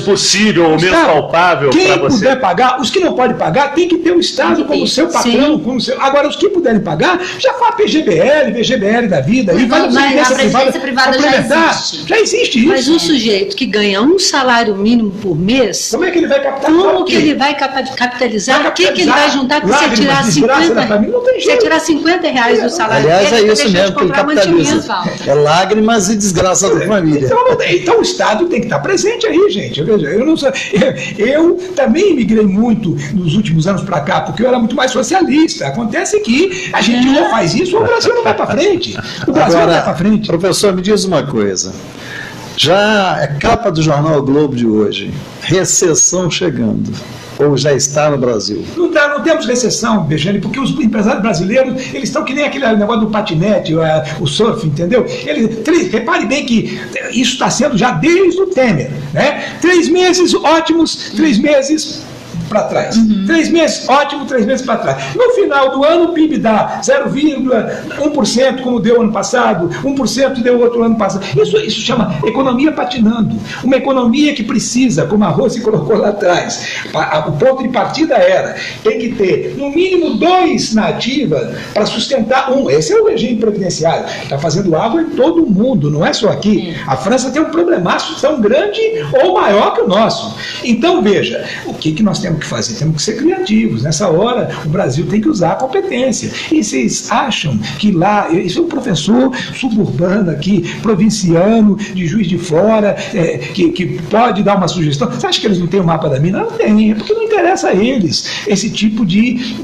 possível, ou menos palpável para você. Quem puder pagar, os que não podem pagar, tem que ter o Estado como seu patrão. Agora, os que puderem pagar, já faz PGBL, VGBL da vida, e vai na Previdência privada já existe isso. Mas um sujeito que ganha um salário mínimo por mês, como é que ele vai capitalizar? Como que ele vai capitalizar? O que ele vai juntar para você tirar 50 reais do salário? Aliás, é isso mesmo que ele capitaliza. É lágrimas e desgraça da família. Então o Estado tem que estar presente aí, gente. Eu também migrei muito nos últimos anos para cá, porque eu era muito mais socialista. Acontece que a gente ou faz isso ou o Brasil não vai para frente. O Brasil não vai para frente. Professor, me diz uma coisa. Já é capa do jornal o Globo de hoje. Recessão chegando. Ou já está no Brasil? Não temos recessão, Bejane, porque os empresários brasileiros, eles estão que nem aquele negócio do patinete, o surf, entendeu? Repare bem que isso está sendo já desde o Temer, né? 3 meses ótimos, 3 meses para trás. 3 meses ótimo, 3 meses para trás. No final do ano, o PIB dá 0,1%, como deu ano passado, 1% deu outro ano passado. Isso chama economia patinando. Uma economia que precisa, como a Rose colocou lá atrás, o ponto de partida tem que ter, no mínimo, 2 na ativa para sustentar um. Esse é o regime previdenciário. Está fazendo água em todo o mundo, não é só aqui. A França tem um problemaço tão grande ou maior que o nosso. Então, veja, o que nós temos que fazer? Temos que ser criativos. Nessa hora, o Brasil tem que usar a competência. E vocês acham que lá, isso é um professor suburbano aqui, provinciano, de Juiz de Fora, que pode dar uma sugestão. Você acha que eles não têm o mapa da mina? Não tem, porque não interessa a eles esse tipo de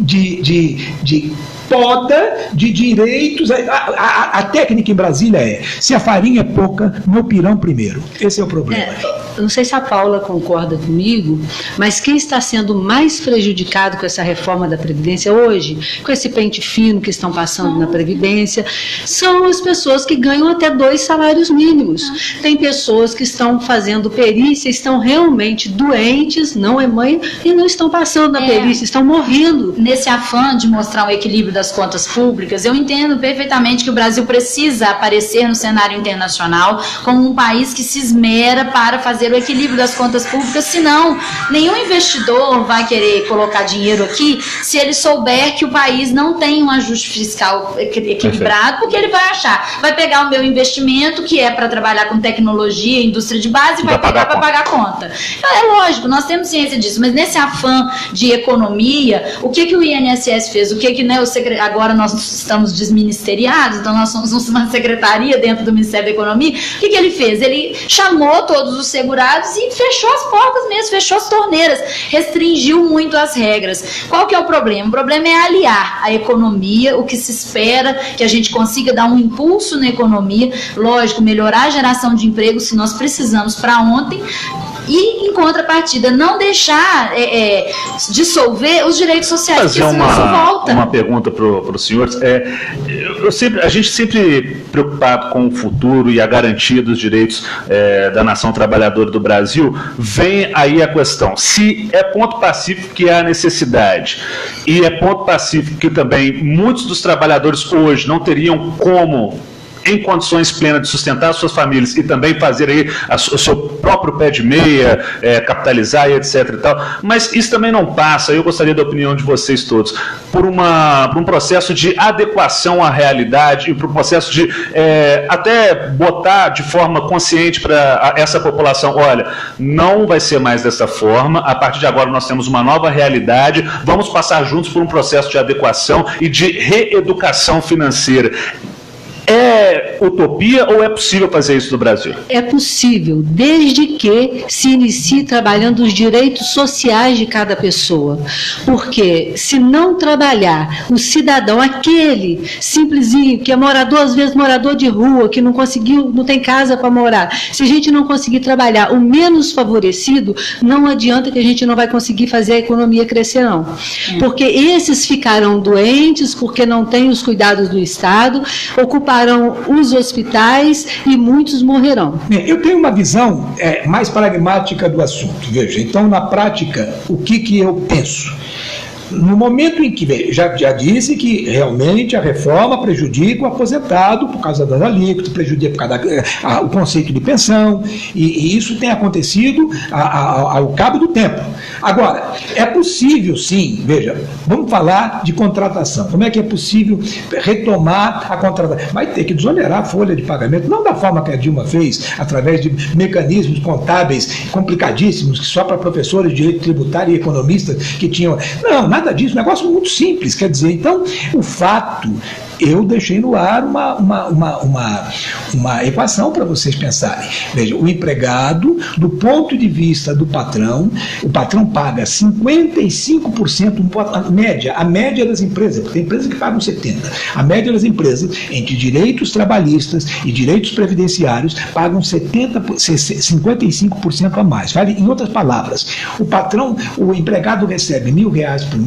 poda de direitos. A técnica em Brasília se a farinha é pouca, meu pirão primeiro. Esse é o problema. Não sei se a Paula concorda comigo, mas quem está sendo mais prejudicado com essa reforma da Previdência hoje, com esse pente fino que estão passando na Previdência, são as pessoas que ganham até 2 salários mínimos. Tem pessoas que estão fazendo perícia, estão realmente doentes, não é mãe, e não estão passando na perícia, estão morrendo. Nesse afã de mostrar o equilíbrio das contas públicas, eu entendo perfeitamente que o Brasil precisa aparecer no cenário internacional como um país que se esmera para fazer o equilíbrio das contas públicas, senão nenhum investidor vai querer colocar dinheiro aqui se ele souber que o país não tem um ajuste fiscal equilibrado, porque ele vai achar, vai pegar o meu investimento, que é para trabalhar com tecnologia, indústria de base, e vai pegar para pagar a conta. É lógico, nós temos ciência disso, mas nesse afã de economia, o que o INSS fez? O que né, agora nós estamos desministeriados, então nós somos uma secretaria dentro do Ministério da Economia. O que ele fez? Ele chamou todos os segurados e fechou as portas mesmo, fechou as torneiras, restringiu muito as regras. Qual que é o problema? O problema é aliar a economia, o que se espera que a gente consiga dar um impulso na economia, lógico, melhorar a geração de emprego, se nós precisamos para ontem, e, em contrapartida, não deixar dissolver os direitos sociais, porque senão isso volta. Uma pergunta para os senhores. A gente sempre preocupado com o futuro e a garantia dos direitos da nação trabalhadora do Brasil, vem aí a questão, se é ponto pacífico que há necessidade, e é ponto pacífico que também muitos dos trabalhadores hoje não teriam como, em condições plenas de sustentar as suas famílias e também fazer aí o seu próprio pé de meia, capitalizar e etc e tal, mas isso também não passa, eu gostaria da opinião de vocês todos, por um processo de adequação à realidade e por um processo de até botar de forma consciente para essa população, olha, não vai ser mais dessa forma, a partir de agora nós temos uma nova realidade, vamos passar juntos por um processo de adequação e de reeducação financeira. É utopia ou é possível fazer isso no Brasil? É possível, desde que se inicie trabalhando os direitos sociais de cada pessoa. Porque se não trabalhar o cidadão, aquele simplesinho, que é morador, às vezes morador de rua, que não conseguiu, não tem casa para morar, se a gente não conseguir trabalhar o menos favorecido, não adianta que a gente não vai conseguir fazer a economia crescer, não. Porque esses ficarão doentes, porque não têm os cuidados do Estado, ocuparão os hospitais e muitos morrerão. Eu tenho uma visão mais pragmática do assunto. Veja, então, na prática, o que eu penso? No momento em que, já disse que realmente a reforma prejudica o aposentado por causa das alíquotas, prejudica por causa o conceito de pensão, e isso tem acontecido ao cabo do tempo. Agora, é possível sim, veja, vamos falar de contratação. Como é que é possível retomar a contratação? Vai ter que desonerar a folha de pagamento, não da forma que a Dilma fez, através de mecanismos contábeis complicadíssimos, que só para professores de direito tributário e economistas que tinham... Não, nada disso, um negócio muito simples, quer dizer, então, o fato, eu deixei no ar uma equação para vocês pensarem. Veja, o empregado, do ponto de vista do patrão, o patrão paga 55%, a média das empresas, porque tem empresas que pagam 70%, a média das empresas, entre direitos trabalhistas e direitos previdenciários, pagam 55% a mais. Em outras palavras, o empregado recebe R$1.000 por mês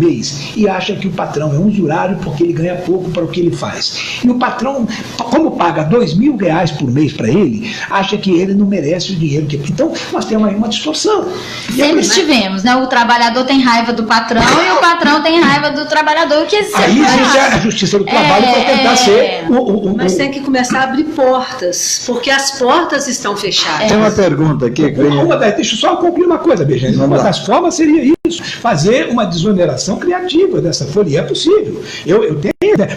e acha que o patrão é um usurário porque ele ganha pouco para o que ele faz. E o patrão, como paga R$2.000 por mês para ele, acha que ele não merece o dinheiro. Então, nós temos aí uma distorção. Sempre tivemos, né? O trabalhador tem raiva do patrão e o patrão tem raiva do trabalhador. Que aí existe a justiça do trabalho para tentar ser Mas tem que começar a abrir portas, porque as portas estão fechadas. Tem uma pergunta aqui. Deixa eu só concluir uma coisa, Beijane. Uma das formas seria isso, fazer uma desoneração criativa dessa folha. E é possível. Eu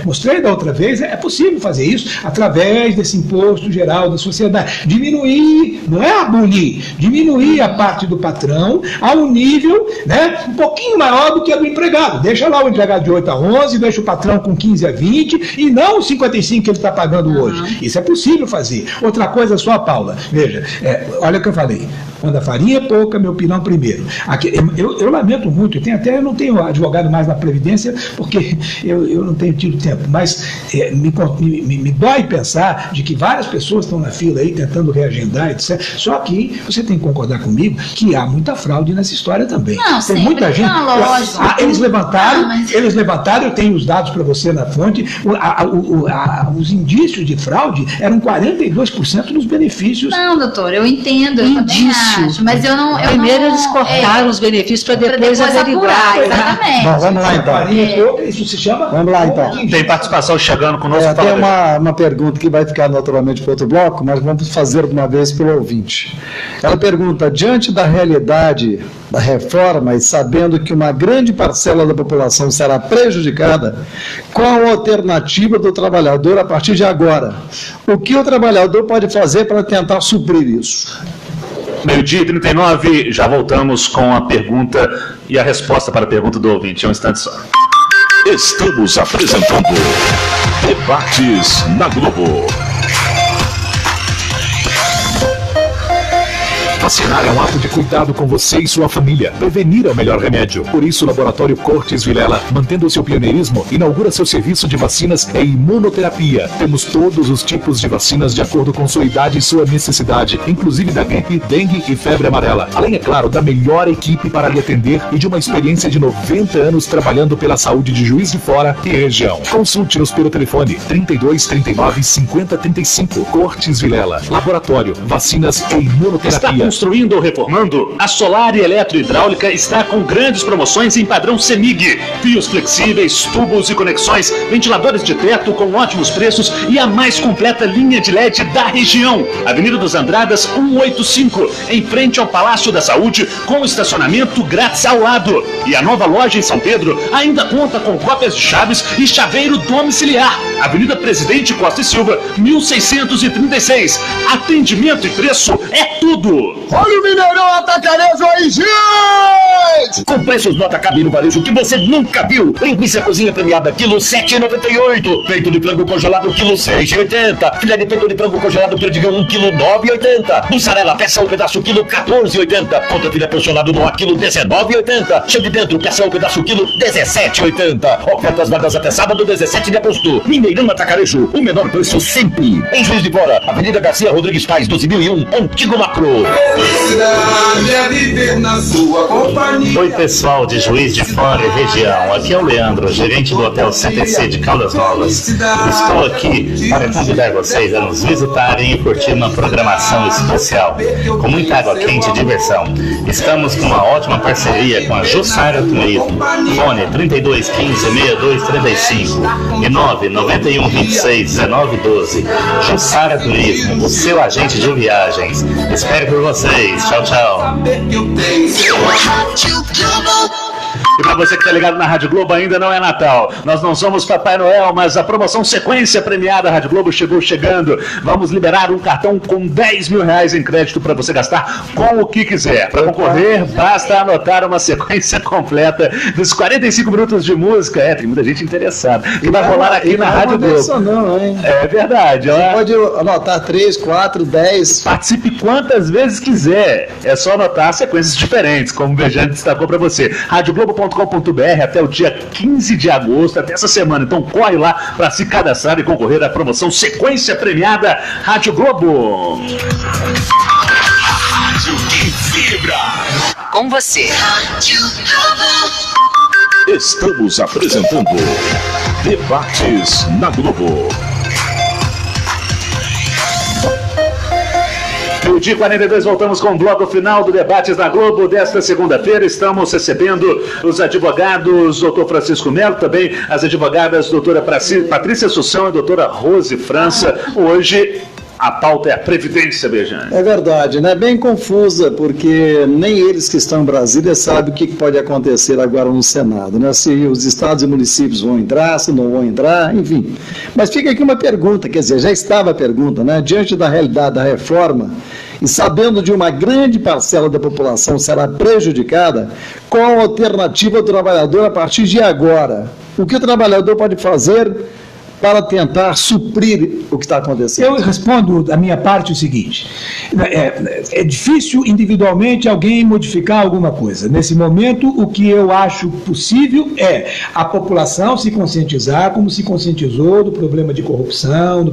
mostrei da outra vez, é possível fazer isso através desse imposto geral da sociedade. Diminuir, não é abolir, diminuir a parte do patrão a um nível, né, um pouquinho maior do que a do empregado. Deixa lá o empregado de 8 a 11, deixa o patrão com 15 a 20 e não os 55 que ele está pagando hoje. Isso é possível fazer. Outra coisa só, Paula, veja, olha o que eu falei. Quando a farinha é pouca, meu pilão primeiro. Eu lamento muito, eu não tenho advogado mais na Previdência, porque eu não tenho tido tempo, mas me dói pensar de que várias pessoas estão na fila aí tentando reagendar, etc. Só que você tem que concordar comigo que há muita fraude nessa história também. Não, tem muita gente. Eles levantaram, eu tenho os dados para você na fonte, os indícios de fraude eram 42% dos benefícios. Não, doutor, eu entendo, eu também acho, mas eu não... Primeiro eles cortaram os benefícios para depois averiguar. Exatamente. Bom, vamos lá então. Isso se chama... Vamos lá então. Tem participação chegando conosco. Tem uma pergunta que vai ficar naturalmente para outro bloco, mas vamos fazer uma vez pelo ouvinte. Ela pergunta, diante da realidade da reforma e sabendo que uma grande parcela da população será prejudicada, qual a alternativa do trabalhador a partir de agora? O que o trabalhador pode fazer para tentar suprir isso? 12:39, já voltamos com a pergunta e a resposta para a pergunta do ouvinte. É um instante só. Estamos apresentando Debates na Globo. Vacinar é um ato de cuidado com você e sua família. Prevenir é o melhor remédio. Por isso, o Laboratório Cortes Vilela, mantendo o seu pioneirismo, inaugura seu serviço de vacinas e imunoterapia. Temos todos os tipos de vacinas de acordo com sua idade e sua necessidade, inclusive da gripe, dengue e febre amarela. Além, é claro, da melhor equipe para lhe atender e de uma experiência de 90 anos trabalhando pela saúde de Juiz de Fora e região. Consulte-nos pelo telefone 32 39 50 35. Cortes Vilela. Laboratório, vacinas e imunoterapia. Está construindo ou reformando? A Solar e Eletrohidráulica está com grandes promoções em padrão CEMIG. Fios flexíveis, tubos e conexões, ventiladores de teto com ótimos preços e a mais completa linha de LED da região. Avenida dos Andradas 185, em frente ao Palácio da Saúde, com estacionamento grátis ao lado. E a nova loja em São Pedro ainda conta com cópias de chaves e chaveiro domiciliar. Avenida Presidente Costa e Silva, 1636. Atendimento e preço é tudo. Olha o Mineirão Atacarejo aí, gente! Com preços no atacado e no varejo que você nunca viu. Linguiça cozinha premiada, quilo 7,98. Peito de frango congelado, quilo 6,80. Filé de peito de frango congelado, perdigão, 1 quilo 9,80. Mussarela, peça um pedaço, quilo 14,80. Contra filé pensionado no quilo 19,80. Cheio de dentro, peça um pedaço, quilo 17,80. Ofertas vagas até sábado, 17 de agosto. Mineirão Atacarejo, o menor preço sempre. Em Juiz de Fora, Avenida Garcia Rodrigues Pais, 12.001, Antigo Macro. Oi, pessoal de Juiz de Fora e região. Aqui é o Leandro, gerente do Hotel CTC de Caldas Novas. Estou aqui para convidar vocês a nos visitarem e curtir uma programação especial, com muita água quente e diversão. Estamos com uma ótima parceria com a Jussara Turismo. Fone 32 15 62 35 e 9 91 26 19 12. Jussara Turismo, o seu agente de viagens. Espero por vocês. Tchau, tchau. E para você que está ligado na Rádio Globo, ainda não é Natal. Nós não somos Papai Noel, mas a promoção Sequência Premiada Rádio Globo chegando. Vamos liberar um cartão com 10 mil reais em crédito para você gastar com o que quiser. Para concorrer, basta anotar uma sequência completa dos 45 minutos de música. Tem muita gente interessada. E vai rolar aqui na Rádio Globo. Não, hein? É verdade. Você pode anotar 3, 4, 10. Participe quantas vezes quiser. É só anotar sequências diferentes, como o Bejane destacou para você. radioglobo.com.br até o dia 15 de agosto, até essa semana. Então corre lá para se cadastrar e concorrer à promoção Sequência Premiada Rádio Globo. Rádio que vibra. Com você. Rádio Globo. Estamos apresentando Debates na Globo. Meio-dia 42, voltamos com o bloco final do Debates na Globo desta segunda-feira. Estamos recebendo os advogados doutor Francisco Melo, também as advogadas doutora Patrícia Assunção e doutora Rose França. Hoje a pauta é a Previdência, Bejane. É verdade, né? Bem confusa, porque nem eles que estão em Brasília sabem o que pode acontecer agora no Senado, né? Se os estados e municípios vão entrar, se não vão entrar, enfim. Mas fica aqui uma pergunta, quer dizer, já estava a pergunta, né? Diante da realidade da reforma, e sabendo de uma grande parcela da população será prejudicada, qual a alternativa do trabalhador a partir de agora? O que o trabalhador pode fazer para tentar suprir o que está acontecendo? Eu respondo da minha parte o seguinte: é difícil individualmente alguém modificar alguma coisa. Nesse momento, o que eu acho possível é a população se conscientizar, como se conscientizou do problema de corrupção,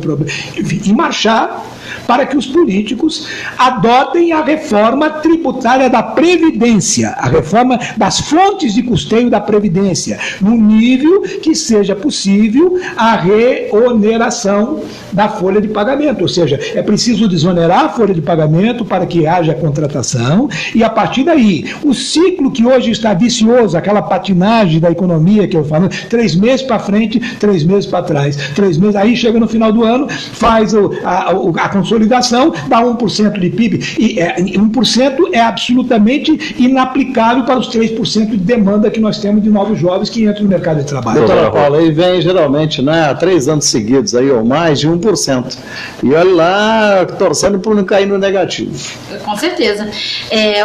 enfim, e marchar para que os políticos adotem a reforma tributária da Previdência, a reforma das fontes de custeio da Previdência, no nível que seja possível a reoneração da folha de pagamento, ou seja, é preciso desonerar a folha de pagamento para que haja contratação e a partir daí, o ciclo que hoje está vicioso, aquela patinagem da economia que eu falo, 3 meses para frente, 3 meses para trás, 3 meses, aí chega no final do ano, faz a consolidação, dá 1% de PIB, e 1% é absolutamente inaplicável para os 3% de demanda que nós temos de novos jovens que entram no mercado de trabalho. Doutora Paula, aí vem geralmente, né, há 3 anos seguidos aí, ou mais de 1%. E olha lá, torcendo por não cair no negativo. Com certeza.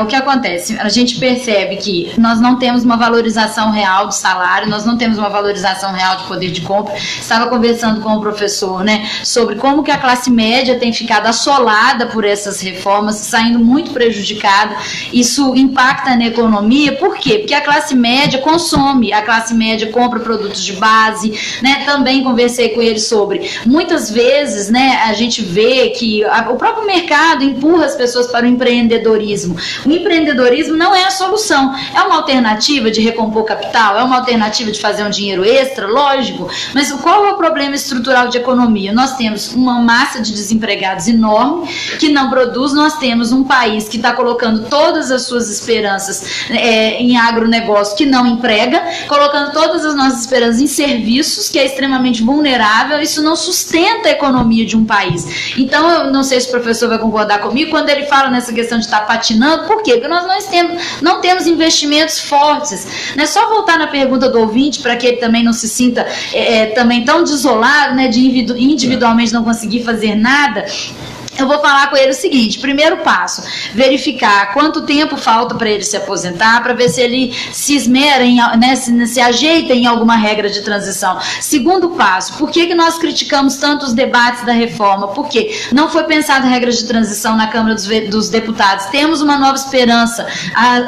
O que acontece? A gente percebe que nós não temos uma valorização real de salário, nós não temos uma valorização real de poder de compra. Estava conversando com o professor, né, sobre como que a classe média tem ficado ficado assolada por essas reformas, saindo muito prejudicada. Isso impacta na economia. Por quê? Porque a classe média consome, a classe média compra produtos de base, né? Também conversei com eles sobre. Muitas vezes, né, a gente vê que o próprio mercado empurra as pessoas para o empreendedorismo. O empreendedorismo não é a solução, é uma alternativa de recompor capital, é uma alternativa de fazer um dinheiro extra, lógico, mas qual é o problema estrutural de economia? Nós temos uma massa de desempregados enorme que não produz, nós temos um país que está colocando todas as suas esperanças em agronegócio que não emprega, colocando todas as nossas esperanças em serviços, que é extremamente vulnerável. Isso não sustenta a economia de um país. Então, eu não sei se o professor vai concordar comigo quando ele fala nessa questão de estar patinando. Por quê? Porque nós não temos investimentos fortes. Não é só voltar na pergunta do ouvinte, para que ele também não se sinta também tão desolado, né, de individualmente não conseguir fazer nada. Eu vou falar com ele o seguinte: primeiro passo, verificar quanto tempo falta para ele se aposentar, para ver se ele se esmera, se ajeita em alguma regra de transição. Segundo passo, por que nós criticamos tanto os debates da reforma? Porque não foi pensado regras de transição na Câmara dos Deputados. Temos uma nova esperança,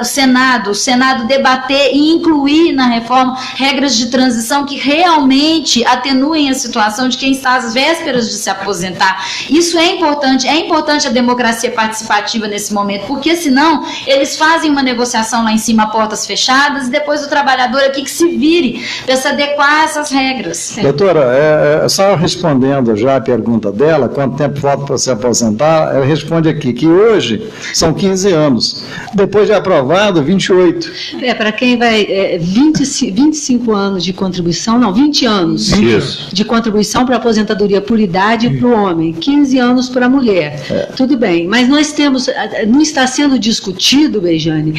o Senado debater e incluir na reforma regras de transição que realmente atenuem a situação de quem está às vésperas de se aposentar. Isso é importante. É importante a democracia participativa nesse momento, porque senão eles fazem uma negociação lá em cima a portas fechadas e depois o trabalhador aqui que se vire para se adequar a essas regras. Doutora, só respondendo já a pergunta dela, quanto tempo falta para se aposentar, ela responde aqui que hoje são 15 anos, depois de aprovado, 28. Para quem vai 25 anos de contribuição, não, 20 anos de contribuição para a aposentadoria por idade para o homem, 15 anos para a mulher. Tudo bem, mas nós temos, não está sendo discutido, Bejane,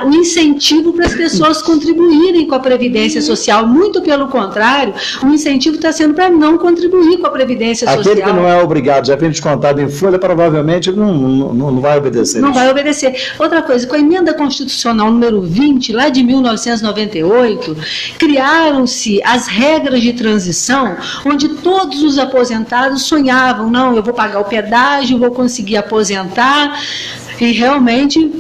o incentivo para as pessoas contribuírem com a Previdência Social. Muito pelo contrário, o incentivo está sendo para não contribuir com a Previdência Social. Aquele que não é obrigado, já vem descontado em folha, provavelmente não vai obedecer. Não vai obedecer. Outra coisa, com a emenda constitucional número 20, lá de 1998, criaram-se as regras de transição, onde todos os aposentados sonhavam, não, eu vou pagar o pedágio, vou conseguir aposentar, e realmente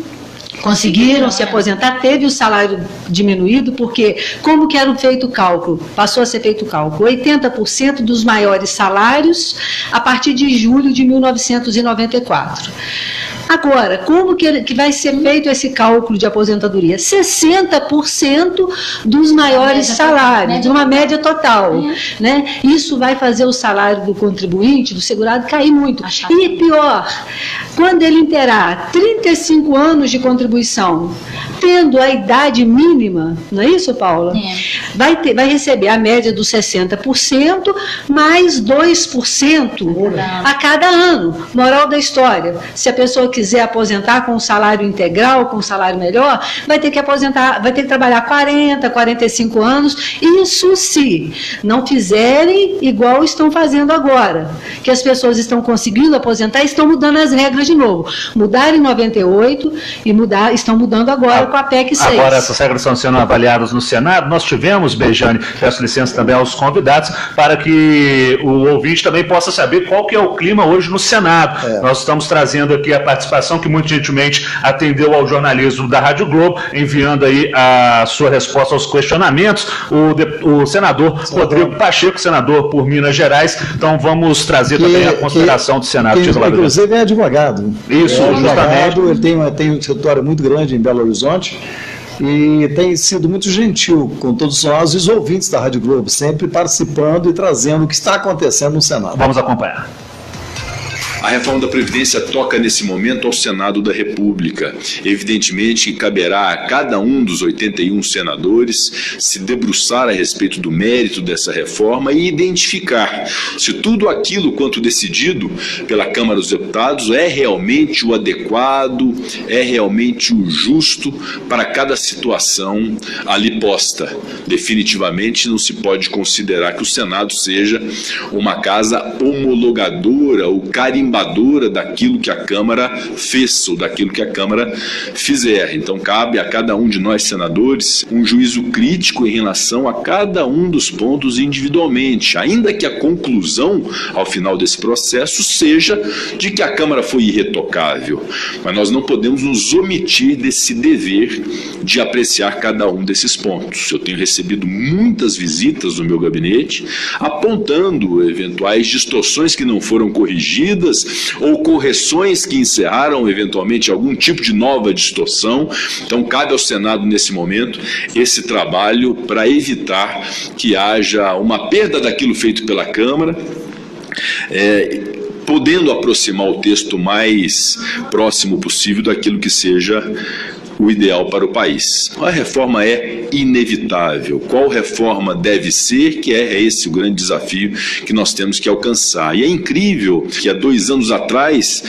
conseguiram se aposentar, teve o salário diminuído, porque como que era feito o cálculo? Passou a ser feito o cálculo, 80% dos maiores salários a partir de julho de 1994. Agora, como que vai ser feito esse cálculo de aposentadoria? 60% dos maiores salários, de uma média total. Né? Isso vai fazer o salário do contribuinte, do segurado, cair muito. E pior, quando ele terá 35 anos de contribuição, tendo a idade mínima, não é isso, Paula? Vai receber a média dos 60%, mais 2% a cada ano. Moral da história, se a pessoa quiser aposentar com um salário integral, com um salário melhor, vai ter que aposentar, vai ter que trabalhar 40, 45 anos, isso se não fizerem igual estão fazendo agora, que as pessoas estão conseguindo aposentar e estão mudando as regras de novo. Mudaram em 98 e estão mudando agora com a PEC 6. Agora essas regras estão sendo avaliadas no Senado. Nós tivemos, Bejane, peço licença também aos convidados, para que o ouvinte também possa saber qual que é o clima hoje no Senado. Nós estamos trazendo aqui a participação que muito gentilmente atendeu ao jornalismo da Rádio Globo, enviando aí a sua resposta aos questionamentos, o senador Rodrigo Pacheco, senador por Minas Gerais. Então vamos trazer também a consideração do Senado. Inclusive é advogado. Isso, justamente. Ele tem um escritório muito grande em Belo Horizonte e tem sido muito gentil com todos nós e os ouvintes da Rádio Globo, sempre participando e trazendo o que está acontecendo no Senado. Vamos acompanhar. A reforma da Previdência toca nesse momento ao Senado da República. Evidentemente que caberá a cada um dos 81 senadores se debruçar a respeito do mérito dessa reforma e identificar se tudo aquilo quanto decidido pela Câmara dos Deputados é realmente o adequado, é realmente o justo para cada situação ali posta. Definitivamente não se pode considerar que o Senado seja uma casa homologadora ou carimbadora carimbadora daquilo que a Câmara fez ou daquilo que a Câmara fizer. Então cabe a cada um de nós, senadores, um juízo crítico em relação a cada um dos pontos individualmente, ainda que a conclusão, ao final desse processo, seja de que a Câmara foi irretocável. Mas nós não podemos nos omitir desse dever de apreciar cada um desses pontos. Eu tenho recebido muitas visitas no meu gabinete apontando eventuais distorções que não foram corrigidas ou correções que encerraram eventualmente algum tipo de nova distorção. Então cabe ao Senado nesse momento esse trabalho para evitar que haja uma perda daquilo feito pela Câmara, podendo aproximar o texto mais próximo possível daquilo que seja o ideal para o país. A reforma é inevitável. Qual reforma deve ser, que é esse o grande desafio que nós temos que alcançar. E é incrível que há 2 anos atrás,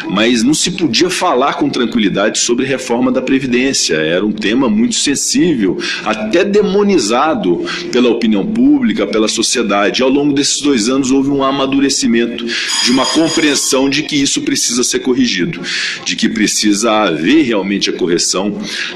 mas não se podia falar com tranquilidade sobre reforma da Previdência. Era um tema muito sensível, até demonizado pela opinião pública, pela sociedade. E ao longo desses 2 anos houve um amadurecimento de uma compreensão de que isso precisa ser corrigido, de que precisa haver realmente a correção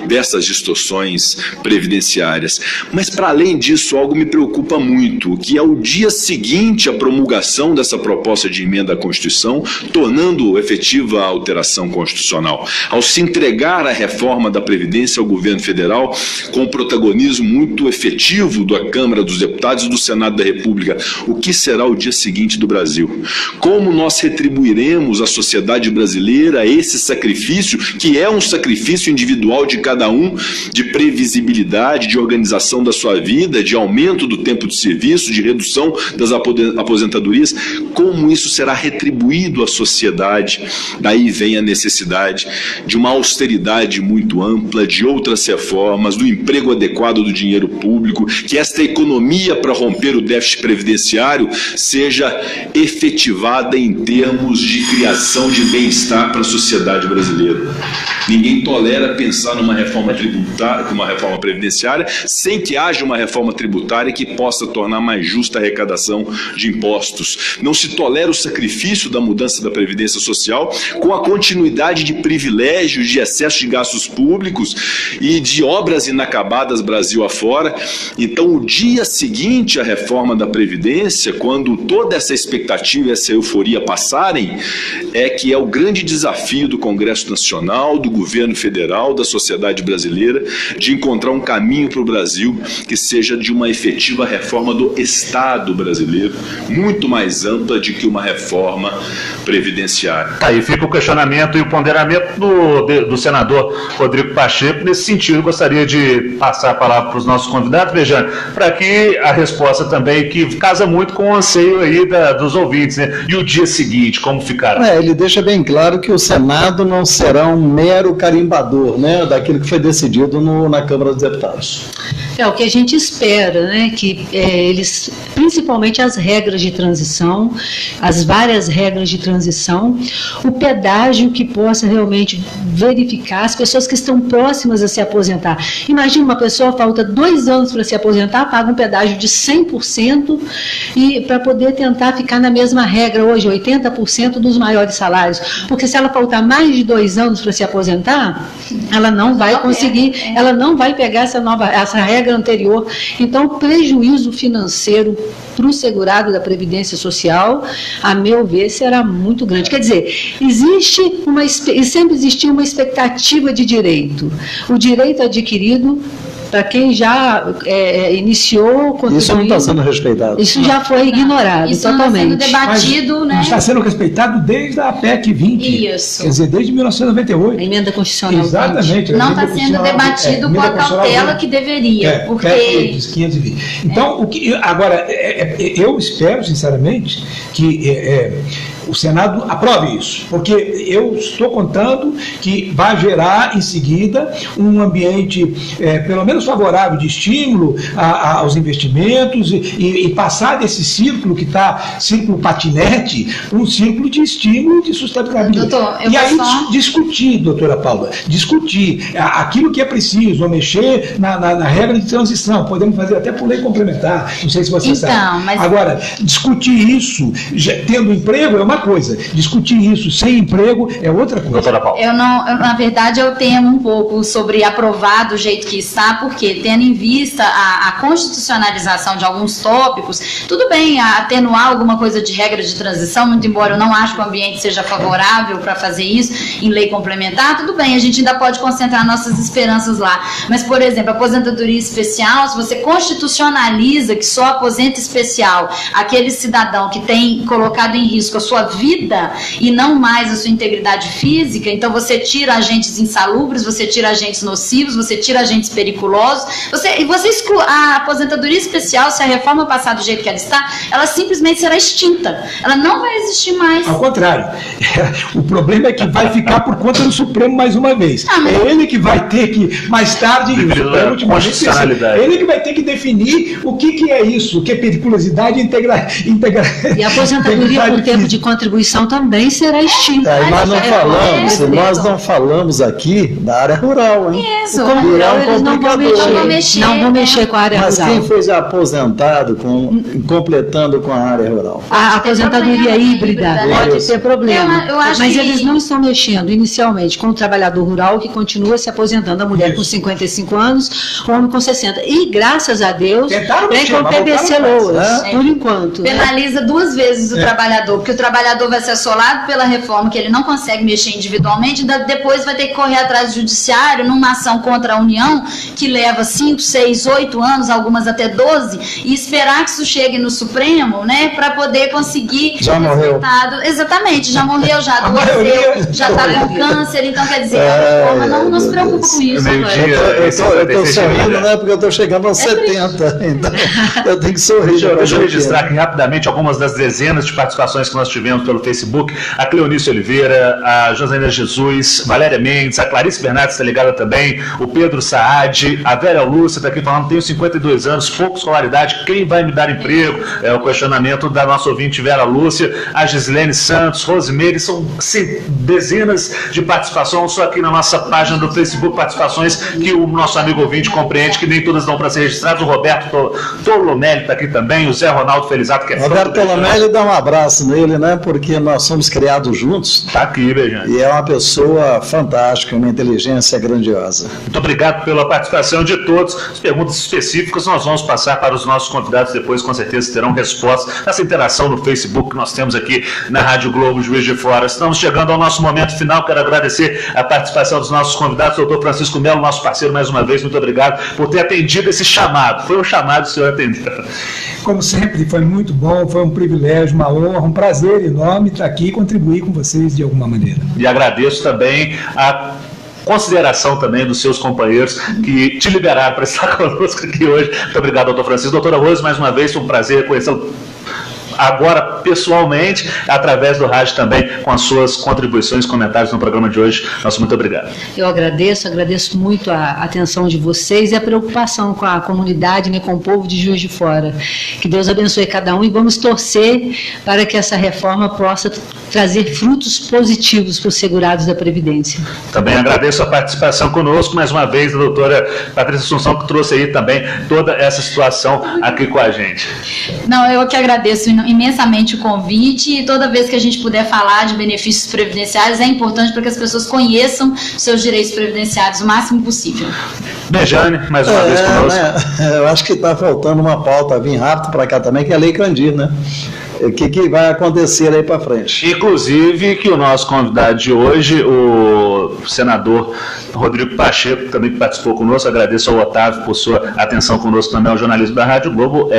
dessas distorções previdenciárias. Mas, para além disso, algo me preocupa muito, que é o dia seguinte à promulgação dessa proposta de emenda à Constituição, tornando efetiva a alteração constitucional. Ao se entregar a reforma da Previdência ao governo federal, com um protagonismo muito efetivo da Câmara dos Deputados e do Senado da República, o que será o dia seguinte do Brasil? Como nós retribuiremos à sociedade brasileira esse sacrifício, que é um sacrifício individual de cada um, de previsibilidade, de organização da sua vida, de aumento do tempo de serviço, de redução das aposentadorias? Como isso será retribuído à sociedade? Daí vem a necessidade de uma austeridade muito ampla, de outras reformas, do emprego adequado do dinheiro público, que esta economia para romper o déficit previdenciário seja efetivada em termos de criação de bem-estar para a sociedade brasileira. Ninguém tolera pensar numa reforma tributária, uma reforma previdenciária, sem que haja uma reforma tributária que possa tornar mais justa a arrecadação de impostos. Não se tolera o sacrifício da mudança da Previdência Social com a continuidade de privilégios, de excesso de gastos públicos e de obras inacabadas Brasil afora. Então, o dia seguinte à reforma da Previdência, quando toda essa expectativa e essa euforia passarem, é que é o grande desafio do Congresso Nacional, do governo federal, da sociedade brasileira, de encontrar um caminho para o Brasil que seja de uma efetiva reforma do Estado brasileiro, muito mais ampla do que uma reforma previdenciária. Aí fica o questionamento e o ponderamento do senador Rodrigo Pacheco. Nesse sentido, eu gostaria de passar a palavra para os nossos convidados, Bejane, para que a resposta também, que casa muito com o anseio aí dos ouvintes, né? E o dia seguinte, como ficará? Ele deixa bem claro que o Senado não será um mero carimbador, né, daquilo que foi decidido na Câmara dos Deputados. É o que a gente espera, né, que eles, principalmente as regras de transição, as várias regras de transição, o pedágio que possa realmente verificar as pessoas que estão próximas a se aposentar. Imagina uma pessoa, falta 2 anos para se aposentar, paga um pedágio de 100% e para poder tentar ficar na mesma regra hoje, 80% dos maiores salários. Porque se ela faltar mais de 2 anos para se aposentar, ela não vai conseguir, ela não vai pegar essa regra anterior. Então, prejuízo financeiro para o segurado da Previdência Social, a meu ver, será muito grande. Quer dizer, sempre existiu uma expectativa de direito. O direito adquirido, para quem já iniciou... Isso não está sendo respeitado. Isso já foi ignorado isso totalmente. Isso está sendo debatido, né? Está sendo respeitado desde a PEC 20. Isso. Quer dizer, desde 1998. A emenda constitucional. Exatamente. Não está sendo debatido com a cautela que deveria. Porque... PEC 520. Então, agora, eu espero, sinceramente, que... o Senado aprove isso, porque eu estou contando que vai gerar em seguida um ambiente pelo menos favorável de estímulo aos investimentos e passar desse círculo que está, círculo patinete, um círculo de estímulo e de sustentabilidade. Doutor, e aí discutir, doutora Paula, discutir aquilo que é preciso, ou mexer na regra de transição, podemos fazer até por lei complementar, não sei se você sabe. Mas... Agora, discutir isso, tendo emprego, é uma uma coisa, discutir isso sem emprego é outra coisa. Doutora Paula. Na verdade, eu temo um pouco sobre aprovar do jeito que está, porque tendo em vista a constitucionalização de alguns tópicos, tudo bem atenuar alguma coisa de regra de transição, muito embora eu não acho que o ambiente seja favorável para fazer isso em lei complementar, tudo bem, a gente ainda pode concentrar nossas esperanças lá. Mas, por exemplo, aposentadoria especial, se você constitucionaliza que só aposenta especial aquele cidadão que tem colocado em risco a sua vida e não mais a sua integridade física, então você tira agentes insalubres, você tira agentes nocivos, você tira agentes periculosos, você exclui a aposentadoria especial. Se a reforma passar do jeito que ela está, ela simplesmente será extinta, ela não vai existir mais. Ao contrário, o problema é que vai ficar por conta do Supremo mais uma vez. É ele que vai ter que, mais tarde, ele que vai ter que definir o que é isso, o que é periculosidade integral. E a aposentadoria por tempo de contribuição também será extinta. Nós não falamos aqui da área rural, hein? Isso, o rural eles não vão mexer com a área rural. Mas quem foi já aposentado completando com a área rural? A aposentadoria híbrida pode ter problema, mas eles não estão mexendo inicialmente com o trabalhador rural que continua se aposentando, a mulher com 55 anos, o homem com 60. E graças a Deus, vem com o PBC Loas, por enquanto. Penaliza duas vezes o trabalhador, porque o trabalhador vai ser assolado pela reforma que ele não consegue mexer individualmente, e depois vai ter que correr atrás do judiciário numa ação contra a União que leva 5, 6, 8 anos, algumas até 12, e esperar que isso chegue no Supremo, né, para poder conseguir já morreu. Exatamente, já morreu, já adoeceu, já está com câncer, então quer dizer, a reforma não se preocupa com isso. Eu estou sorrindo, né, porque eu estou chegando aos 70, então eu tenho que sorrir. Deixa eu registrar aqui rapidamente algumas das dezenas de participações que nós tivemos pelo Facebook. A Cleonice Oliveira, a José Jesus, Valéria Mendes, a Clarice Bernardes está ligada também, o Pedro Saad, a Vera Lúcia está aqui falando, tenho 52 anos, pouca escolaridade, quem vai me dar emprego? É o questionamento da nossa ouvinte Vera Lúcia, a Gislene Santos, Rosimeire, são dezenas de participações só aqui na nossa página do Facebook, participações que o nosso amigo ouvinte compreende que nem todas dão para ser registradas. O Roberto Tolomelli está aqui também, o Zé Ronaldo Felizato, que é Roberto Tolomelli, dá um abraço nele, né, porque nós somos criados juntos. Está aqui, beijando. E é uma pessoa fantástica, uma inteligência grandiosa. Muito obrigado pela participação de todos. As perguntas específicas nós vamos passar para os nossos convidados depois, com certeza terão resposta nessa interação no Facebook que nós temos aqui na Rádio Globo Juiz de Fora. Estamos chegando ao nosso momento final. Quero agradecer a participação dos nossos convidados, doutor Francisco Melo, nosso parceiro, mais uma vez, muito obrigado por ter atendido esse chamado. Foi um chamado que o senhor atendeu. Como sempre, foi muito bom, foi um privilégio, uma honra, um prazer enorme estar aqui e contribuir com vocês de alguma maneira. E agradeço também a consideração também dos seus companheiros que te liberaram para estar conosco aqui hoje. Muito obrigado, doutor Francisco. Doutora Rose, mais uma vez, foi um prazer conhecê-lo agora pessoalmente, através do rádio também, com as suas contribuições, comentários no programa de hoje. Nosso muito obrigado. Eu agradeço muito a atenção de vocês e a preocupação com a comunidade, né, com o povo de Juiz de Fora. Que Deus abençoe cada um e vamos torcer para que essa reforma possa trazer frutos positivos para os segurados da Previdência. Também agradeço a participação conosco, mais uma vez, a doutora Patrícia Assunção, que trouxe aí também toda essa situação aqui com a gente. Não, eu que agradeço imensamente o convite, e toda vez que a gente puder falar de benefícios previdenciários é importante para que as pessoas conheçam seus direitos previdenciários o máximo possível. Bejane, mais uma vez conosco. Né? Eu acho que está faltando uma pauta, vim rápido para cá também, que é a Lei Candir, né? O que vai acontecer aí para frente? Inclusive que o nosso convidado de hoje, o senador Rodrigo Pacheco, também que participou conosco, agradeço ao Otávio por sua atenção conosco também, ao jornalismo da Rádio Globo,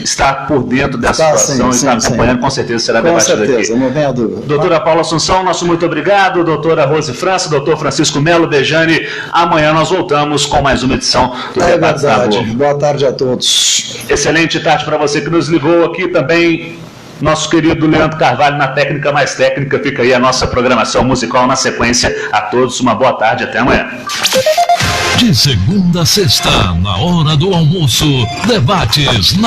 está por dentro dessa situação e está acompanhando, com certeza será debatido aqui. Com certeza, não tenha dúvida. Doutora Paula Assunção, nosso muito obrigado, doutora Rose França, doutor Francisco Melo, Bejane, amanhã nós voltamos com mais uma edição do Debate da Globo. Boa tarde a todos. Excelente tarde para você que nos ligou aqui também. Nosso querido Leandro Carvalho na técnica mais técnica. Fica aí a nossa programação musical na sequência. A todos uma boa tarde, até amanhã. De segunda a sexta, na hora do almoço, debates na